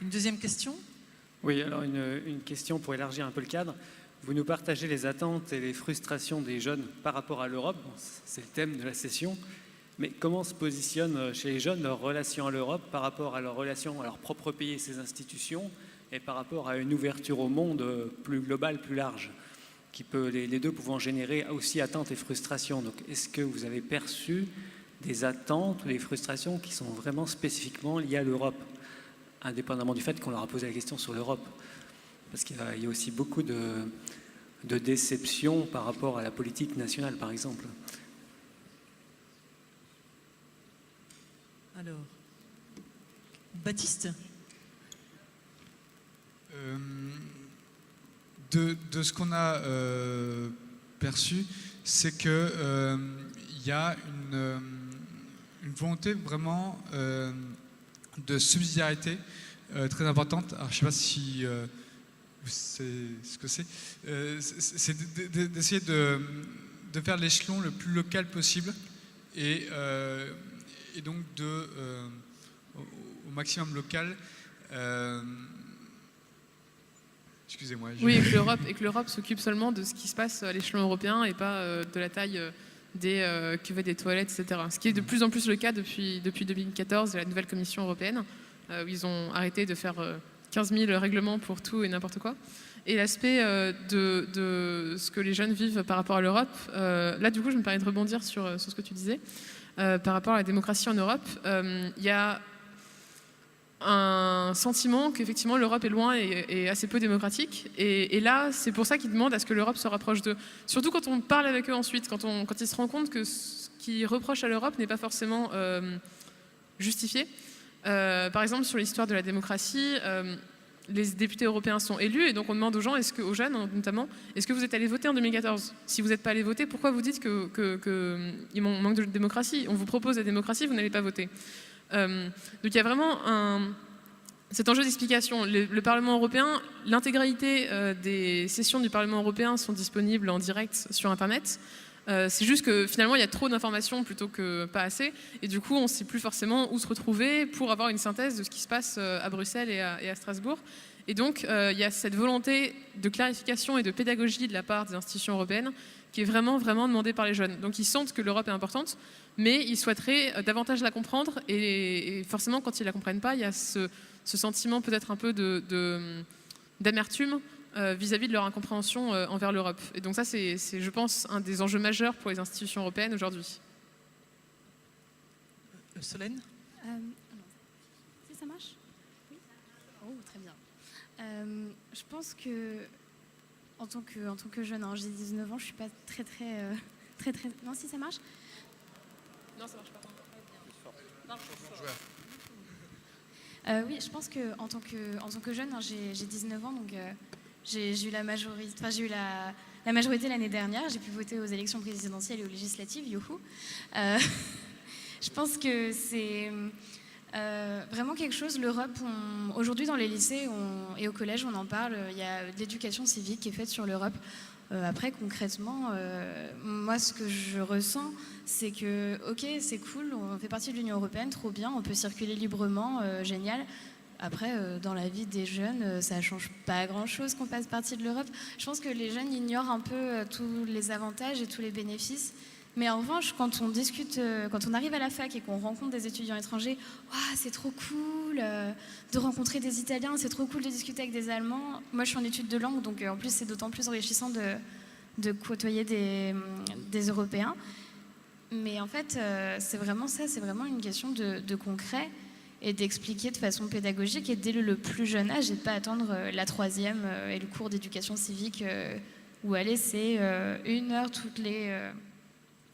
deuxième question. Oui, alors une question pour élargir un peu le cadre. Vous nous partagez les attentes et les frustrations des jeunes par rapport à l'Europe. Bon, c'est le thème de la session. Mais comment se positionne chez les jeunes leur relation à l'Europe par rapport à leur relation à leur propre pays et ses institutions et par rapport à une ouverture au monde plus globale, plus large, qui peut, les deux pouvant générer aussi attentes et frustrations. Donc, est-ce que vous avez perçu des attentes ou des frustrations qui sont vraiment spécifiquement liées à l'Europe, indépendamment du fait qu'on leur a posé la question sur l'Europe? Parce qu'il y a aussi beaucoup de déceptions par rapport à la politique nationale, par exemple. Alors, Baptiste ? De ce qu'on a perçu, c'est qu'il y a une volonté vraiment de subsidiarité très importante. Alors, je ne sais pas si vous savez ce que c'est. C'est d'essayer de faire l'échelon le plus local possible et donc au maximum local. Excusez-moi. Oui, et que l'Europe s'occupe seulement de ce qui se passe à l'échelon européen et pas de la taille des cuvettes des toilettes, etc. Ce qui est de plus en plus le cas depuis 2014 et la nouvelle Commission européenne, où ils ont arrêté de faire 15 000 règlements pour tout et n'importe quoi. Et l'aspect de ce que les jeunes vivent par rapport à l'Europe, là du coup je me permets de rebondir sur ce que tu disais, par rapport à la démocratie en Europe. Il y a un sentiment qu'effectivement l'Europe est loin et assez peu démocratique. Et là, c'est pour ça qu'ils demandent à ce que l'Europe se rapproche d'eux. Surtout quand on parle avec eux ensuite, quand ils se rendent compte que ce qu'ils reprochent à l'Europe n'est pas forcément justifié. Par exemple, sur l'histoire de la démocratie, les députés européens sont élus et donc on demande aux jeunes notamment, est-ce que vous êtes allés voter en 2014 ? Si vous n'êtes pas allés voter, pourquoi vous dites qu'il manque de démocratie ? On vous propose la démocratie, vous n'allez pas voter. Donc il y a vraiment cet enjeu d'explication. Le Parlement européen, l'intégralité des sessions du Parlement européen sont disponibles en direct sur Internet. C'est juste que finalement il y a trop d'informations plutôt que pas assez, et du coup on ne sait plus forcément où se retrouver pour avoir une synthèse de ce qui se passe à Bruxelles et à Strasbourg. Et donc il y a cette volonté de clarification et de pédagogie de la part des institutions européennes qui est vraiment, vraiment demandée par les jeunes. Donc ils sentent que l'Europe est importante, mais ils souhaiteraient davantage la comprendre, et forcément quand ils ne la comprennent pas, il y a ce sentiment peut-être un peu d'amertume vis-à-vis de leur incompréhension envers l'Europe. Et donc ça, c'est, je pense, un des enjeux majeurs pour les institutions européennes aujourd'hui. Solène ? Si ça marche ? Oui. Oh, très bien. Je pense que, en tant que jeune, j'ai 19 ans, je ne suis pas très... Non, si ça marche ? Non, ça marche pas. Oui, je pense qu'en tant que jeune, j'ai 19 ans, donc j'ai eu la majorité l'année dernière. J'ai pu voter aux élections présidentielles et aux législatives, youhou. Je pense que c'est vraiment quelque chose. L'Europe, aujourd'hui dans les lycées et au collège, on en parle. Il y a de l'éducation civique qui est faite sur l'Europe. Après, concrètement, moi, ce que je ressens, c'est que, ok, c'est cool, on fait partie de l'Union européenne, trop bien, on peut circuler librement, génial. Après, dans la vie des jeunes, ça ne change pas grand-chose qu'on fasse partie de l'Europe. Je pense que les jeunes ignorent un peu tous les avantages et tous les bénéfices. Mais en revanche, quand on discute, quand on arrive à la fac et qu'on rencontre des étudiants étrangers, wow, c'est trop cool de rencontrer des Italiens, c'est trop cool de discuter avec des Allemands. Moi, je suis en études de langue, donc en plus, c'est d'autant plus enrichissant de côtoyer des Européens. Mais en fait, c'est vraiment ça, c'est vraiment une question de concret et d'expliquer de façon pédagogique et dès le plus jeune âge et de pas attendre la troisième et le cours d'éducation civique où aller, c'est 1 heure toutes les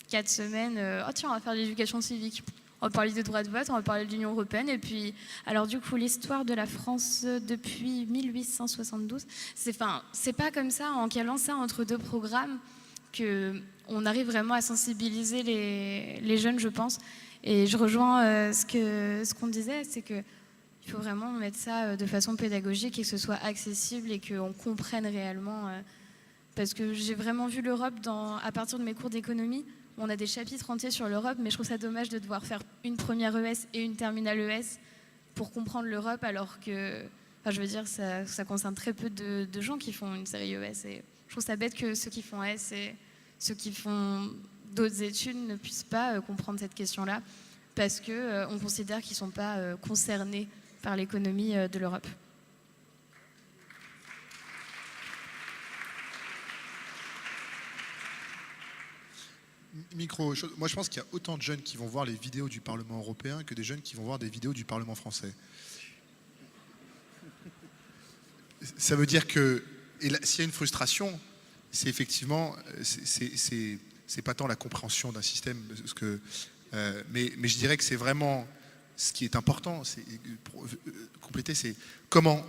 4 semaines. Oh tiens, on va faire de l'éducation civique. On va parler des droits de vote, on va parler de l'Union européenne. Et puis, alors du coup, l'histoire de la France depuis 1872, c'est pas comme ça, en calant ça entre 2 programmes, qu'on arrive vraiment à sensibiliser les jeunes, je pense. Et je rejoins ce qu'on disait, c'est qu'il faut vraiment mettre ça de façon pédagogique et que ce soit accessible et qu'on comprenne réellement. Parce que j'ai vraiment vu l'Europe à partir de mes cours d'économie. On a des chapitres entiers sur l'Europe, mais je trouve ça dommage de devoir faire une première ES et une terminale ES pour comprendre l'Europe, alors que, je veux dire, ça concerne très peu de gens qui font une série ES. Et je trouve ça bête que ceux qui font ES et ceux qui font d'autres études ne puissent pas comprendre cette question-là, parce qu'on considère qu'ils ne sont pas concernés par l'économie de l'Europe. Moi, je pense qu'il y a autant de jeunes qui vont voir les vidéos du Parlement européen que des jeunes qui vont voir des vidéos du Parlement français. Ça veut dire que s'il y a une frustration, c'est effectivement, c'est pas tant la compréhension d'un système, mais je dirais que c'est vraiment ce qui est important, pour compléter, c'est comment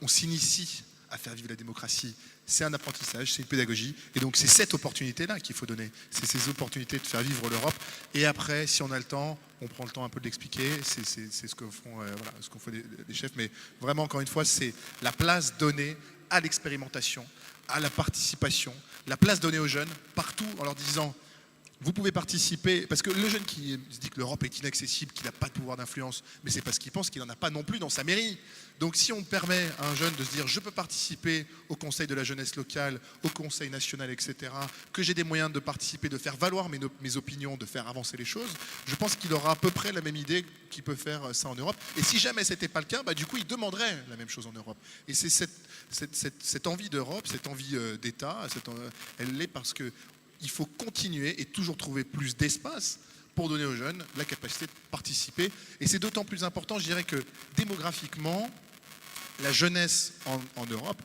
on s'initie à faire vivre la démocratie, c'est un apprentissage, c'est une pédagogie. Et donc c'est cette opportunité-là qu'il faut donner. C'est ces opportunités de faire vivre l'Europe. Et après, si on a le temps, on prend le temps un peu de l'expliquer. C'est ce que font, ce qu'on fait les chefs. Mais vraiment, encore une fois, c'est la place donnée à l'expérimentation, à la participation, la place donnée aux jeunes, partout, en leur disant... Vous pouvez participer, parce que le jeune qui se dit que l'Europe est inaccessible, qu'il n'a pas de pouvoir d'influence, mais c'est parce qu'il pense qu'il n'en a pas non plus dans sa mairie. Donc si on permet à un jeune de se dire je peux participer au conseil de la jeunesse locale, au conseil national, etc., que j'ai des moyens de participer, de faire valoir mes opinions, de faire avancer les choses, je pense qu'il aura à peu près la même idée qu'il peut faire ça en Europe. Et si jamais ce n'était pas le cas, du coup il demanderait la même chose en Europe. Et c'est cette envie d'Europe, cette envie d'État, elle l'est parce que il faut continuer et toujours trouver plus d'espace pour donner aux jeunes la capacité de participer. Et c'est d'autant plus important, je dirais, que démographiquement, la jeunesse en Europe,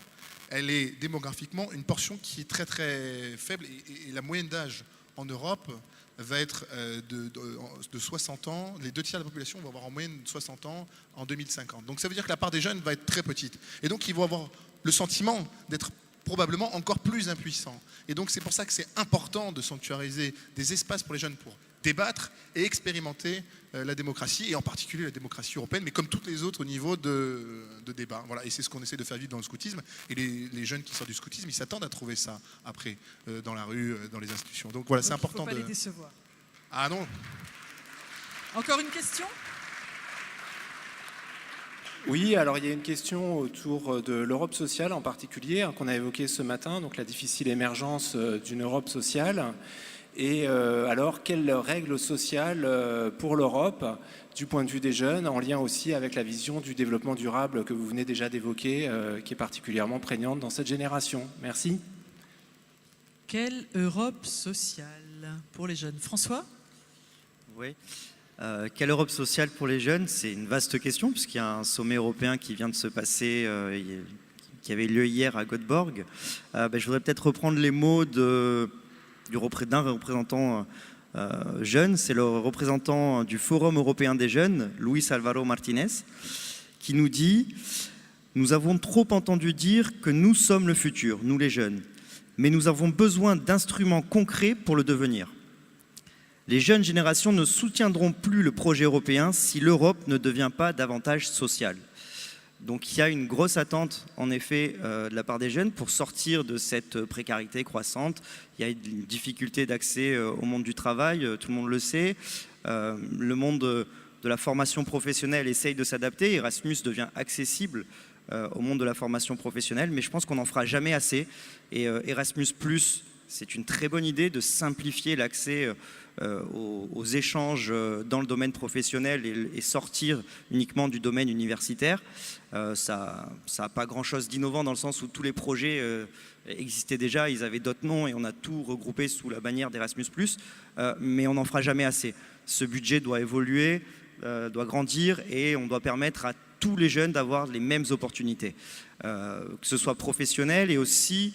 elle est démographiquement une portion qui est très très faible. Et la moyenne d'âge en Europe va être de 60 ans. Les 2 tiers de la population vont avoir en moyenne 60 ans en 2050. Donc ça veut dire que la part des jeunes va être très petite. Et donc ils vont avoir le sentiment d'être probablement encore plus impuissants. Et donc c'est pour ça que c'est important de sanctuariser des espaces pour les jeunes pour débattre et expérimenter la démocratie, et en particulier la démocratie européenne, mais comme toutes les autres au niveau de débat. Voilà. Et c'est ce qu'on essaie de faire vivre dans le scoutisme. Et les jeunes qui sortent du scoutisme, ils s'attendent à trouver ça après, dans la rue, dans les institutions. Donc voilà, c'est important il ne faut pas les décevoir. Ah non. Encore une question ? Oui, alors il y a une question autour de l'Europe sociale en particulier, qu'on a évoquée ce matin, donc la difficile émergence d'une Europe sociale. Et alors, quelles règles sociales pour l'Europe, du point de vue des jeunes, en lien aussi avec la vision du développement durable que vous venez déjà d'évoquer, qui est particulièrement prégnante dans cette génération? Merci. Quelle Europe sociale pour les jeunes? François? Oui. Quelle Europe sociale pour les jeunes? C'est une vaste question, puisqu'il y a un sommet européen qui vient de se passer, qui avait lieu hier à Göteborg. Je voudrais peut-être reprendre les mots d'un représentant jeune. C'est le représentant du Forum européen des jeunes, Luis Álvaro Martínez, qui nous dit « Nous avons trop entendu dire que nous sommes le futur, nous les jeunes, mais nous avons besoin d'instruments concrets pour le devenir. Les jeunes générations ne soutiendront plus le projet européen si l'Europe ne devient pas davantage sociale. » Donc il y a une grosse attente en effet de la part des jeunes pour sortir de cette précarité croissante. Il y a une difficulté d'accès au monde du travail, tout le monde le sait. Le monde de la formation professionnelle essaye de s'adapter. Erasmus devient accessible au monde de la formation professionnelle, mais je pense qu'on n'en fera jamais assez. Et Erasmus+, c'est une très bonne idée de simplifier l'accès aux échanges dans le domaine professionnel et sortir uniquement du domaine universitaire. Ça n'a pas grand-chose d'innovant dans le sens où tous les projets existaient déjà, ils avaient d'autres noms et on a tout regroupé sous la bannière d'Erasmus+, mais on n'en fera jamais assez. Ce budget doit évoluer, doit grandir et on doit permettre à tous les jeunes d'avoir les mêmes opportunités, que ce soit professionnel et aussi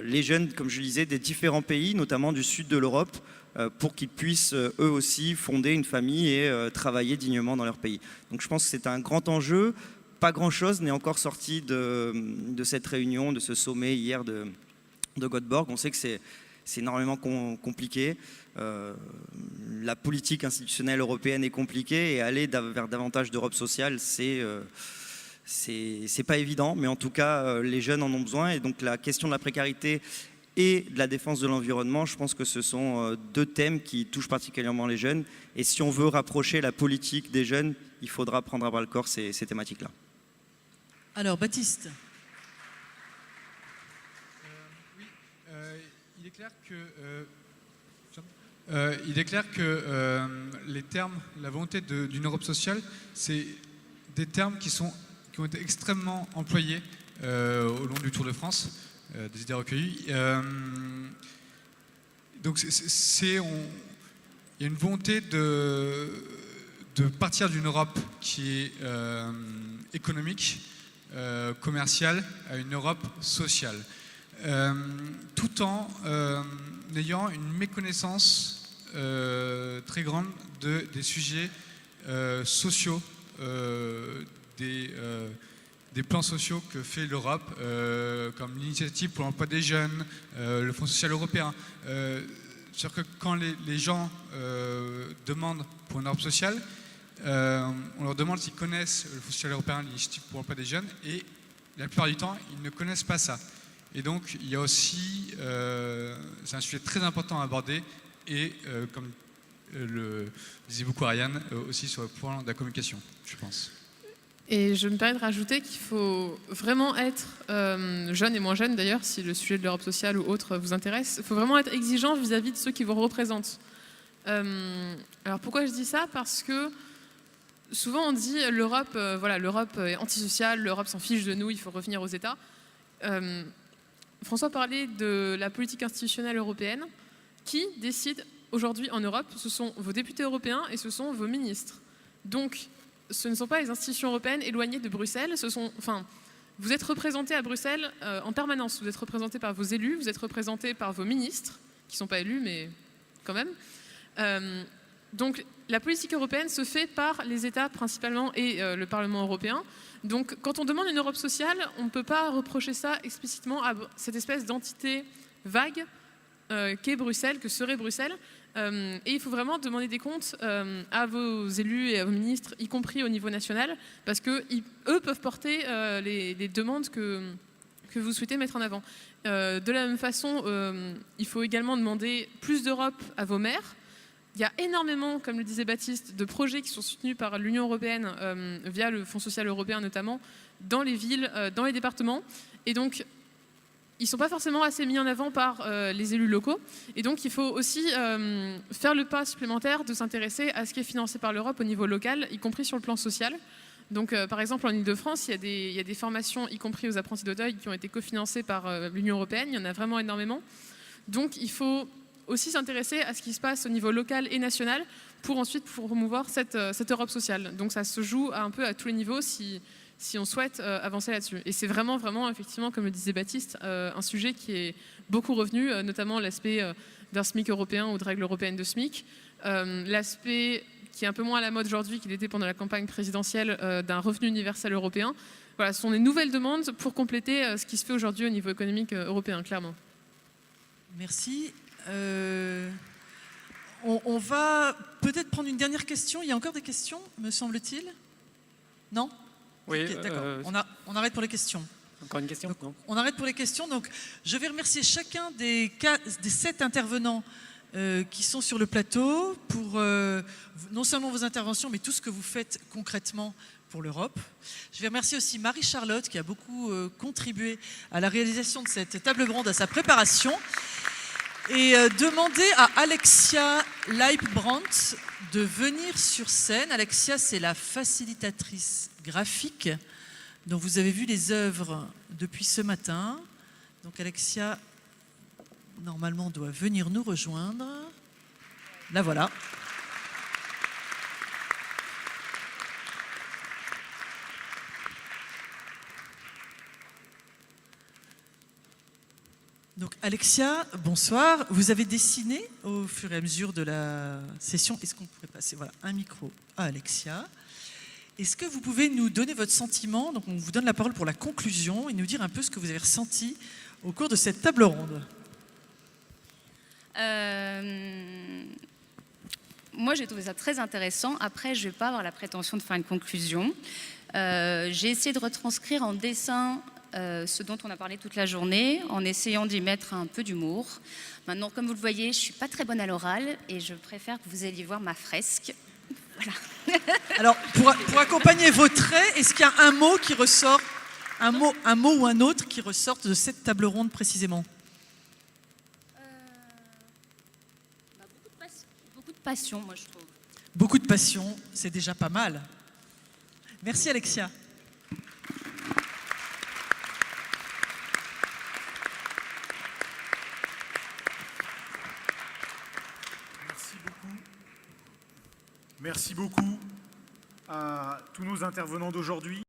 les jeunes, comme je le disais, des différents pays, notamment du sud de l'Europe, pour qu'ils puissent eux aussi fonder une famille et travailler dignement dans leur pays. Donc je pense que c'est un grand enjeu. Pas grand-chose n'est encore sorti de cette réunion, de ce sommet hier de Göteborg. On sait que c'est énormément compliqué. La politique institutionnelle européenne est compliquée et aller vers davantage d'Europe sociale, c'est pas évident, mais en tout cas, les jeunes en ont besoin. Et donc la question de la précarité et de la défense de l'environnement, je pense que ce sont deux thèmes qui touchent particulièrement les jeunes. Et si on veut rapprocher la politique des jeunes, il faudra prendre à bras le corps ces thématiques-là. Alors, Baptiste. Il est clair que les termes, la volonté d'une Europe sociale, c'est des termes qui ont été extrêmement employés au long du Tour de France, des idées recueillies. Donc il y a une volonté de partir d'une Europe qui est économique, commerciale, à une Europe sociale, tout en ayant une méconnaissance très grande des sujets sociaux, des des plans sociaux que fait l'Europe, comme l'initiative pour l'emploi des jeunes, le Fonds social européen. C'est-à-dire que quand les gens demandent pour une Europe sociale, on leur demande s'ils connaissent le Fonds social européen, l'initiative pour l'emploi des jeunes, et la plupart du temps, ils ne connaissent pas ça. Et donc, il y a aussi, c'est un sujet très important à aborder, et comme le disait beaucoup Ariane, aussi sur le point de la communication, je pense. Et je me permets de rajouter qu'il faut vraiment être jeune et moins jeune d'ailleurs, si le sujet de l'Europe sociale ou autre vous intéresse, il faut vraiment être exigeant vis-à-vis de ceux qui vous représentent. Alors pourquoi je dis ça? Parce que souvent on dit l'Europe l'Europe est antisociale, l'Europe s'en fiche de nous, il faut revenir aux États. François parlait de la politique institutionnelle européenne. Qui décide aujourd'hui en Europe? Ce sont vos députés européens et ce sont vos ministres. Donc ce ne sont pas les institutions européennes éloignées de Bruxelles, vous êtes représentés à Bruxelles en permanence, vous êtes représentés par vos élus, vous êtes représentés par vos ministres, qui ne sont pas élus mais quand même. Donc la politique européenne se fait par les États principalement et le Parlement européen. Donc quand on demande une Europe sociale, on ne peut pas reprocher ça explicitement à cette espèce d'entité vague qu'est Bruxelles, que serait Bruxelles. Et il faut vraiment demander des comptes à vos élus et à vos ministres, y compris au niveau national, parce qu'eux peuvent porter les demandes que vous souhaitez mettre en avant. De la même façon, il faut également demander plus d'Europe à vos maires. Il y a énormément, comme le disait Baptiste, de projets qui sont soutenus par l'Union européenne via le Fonds social européen notamment, dans les villes, dans les départements. Et donc, ils ne sont pas forcément assez mis en avant par les élus locaux. Et donc, il faut aussi faire le pas supplémentaire de s'intéresser à ce qui est financé par l'Europe au niveau local, y compris sur le plan social. Donc, par exemple, en Ile-de-France, il y a des formations, y compris aux apprentis d'Auteuil, qui ont été cofinancées par l'Union européenne. Il y en a vraiment énormément. Donc, il faut aussi s'intéresser à ce qui se passe au niveau local et national pour ensuite promouvoir cette Europe sociale. Donc, ça se joue un peu à tous les niveaux si on souhaite avancer là-dessus. Et c'est vraiment, effectivement, comme le disait Baptiste, un sujet qui est beaucoup revenu, notamment l'aspect d'un SMIC européen ou de règles européennes de SMIC, l'aspect qui est un peu moins à la mode aujourd'hui qu'il était pendant la campagne présidentielle d'un revenu universel européen. Voilà, ce sont des nouvelles demandes pour compléter ce qui se fait aujourd'hui au niveau économique européen, clairement. Merci. On va peut-être prendre une dernière question. Il y a encore des questions, me semble-t-il? Non? Oui, okay, d'accord. On arrête pour les questions. Encore une question? Donc, on arrête pour les questions. Donc, je vais remercier chacun des 7 intervenants qui sont sur le plateau pour non seulement vos interventions, mais tout ce que vous faites concrètement pour l'Europe. Je vais remercier aussi Marie-Charlotte qui a beaucoup contribué à la réalisation de cette table ronde, à sa préparation. Et demander à Alexia Leibbrandt de venir sur scène. Alexia, c'est la facilitatrice graphique dont vous avez vu les œuvres depuis ce matin. Donc Alexia, normalement, doit venir nous rejoindre. La voilà. Donc Alexia, bonsoir. Vous avez dessiné au fur et à mesure de la session. Est-ce qu'on pourrait passer un micro à Alexia? Est-ce que vous pouvez nous donner votre sentiment? Donc on vous donne la parole pour la conclusion et nous dire un peu ce que vous avez ressenti au cours de cette table ronde. Moi, j'ai trouvé ça très intéressant. Après, je ne vais pas avoir la prétention de faire une conclusion. J'ai essayé de retranscrire en dessin ce dont on a parlé toute la journée, en essayant d'y mettre un peu d'humour. Maintenant, comme vous le voyez, je ne suis pas très bonne à l'oral et je préfère que vous alliez voir ma fresque. Voilà. Alors, pour accompagner vos traits, est-ce qu'il y a un mot qui ressort, un mot ou un autre qui ressortent de cette table ronde précisément? Beaucoup de passion, moi, je trouve. Beaucoup de passion, c'est déjà pas mal. Merci, Alexia. Merci beaucoup à tous nos intervenants d'aujourd'hui.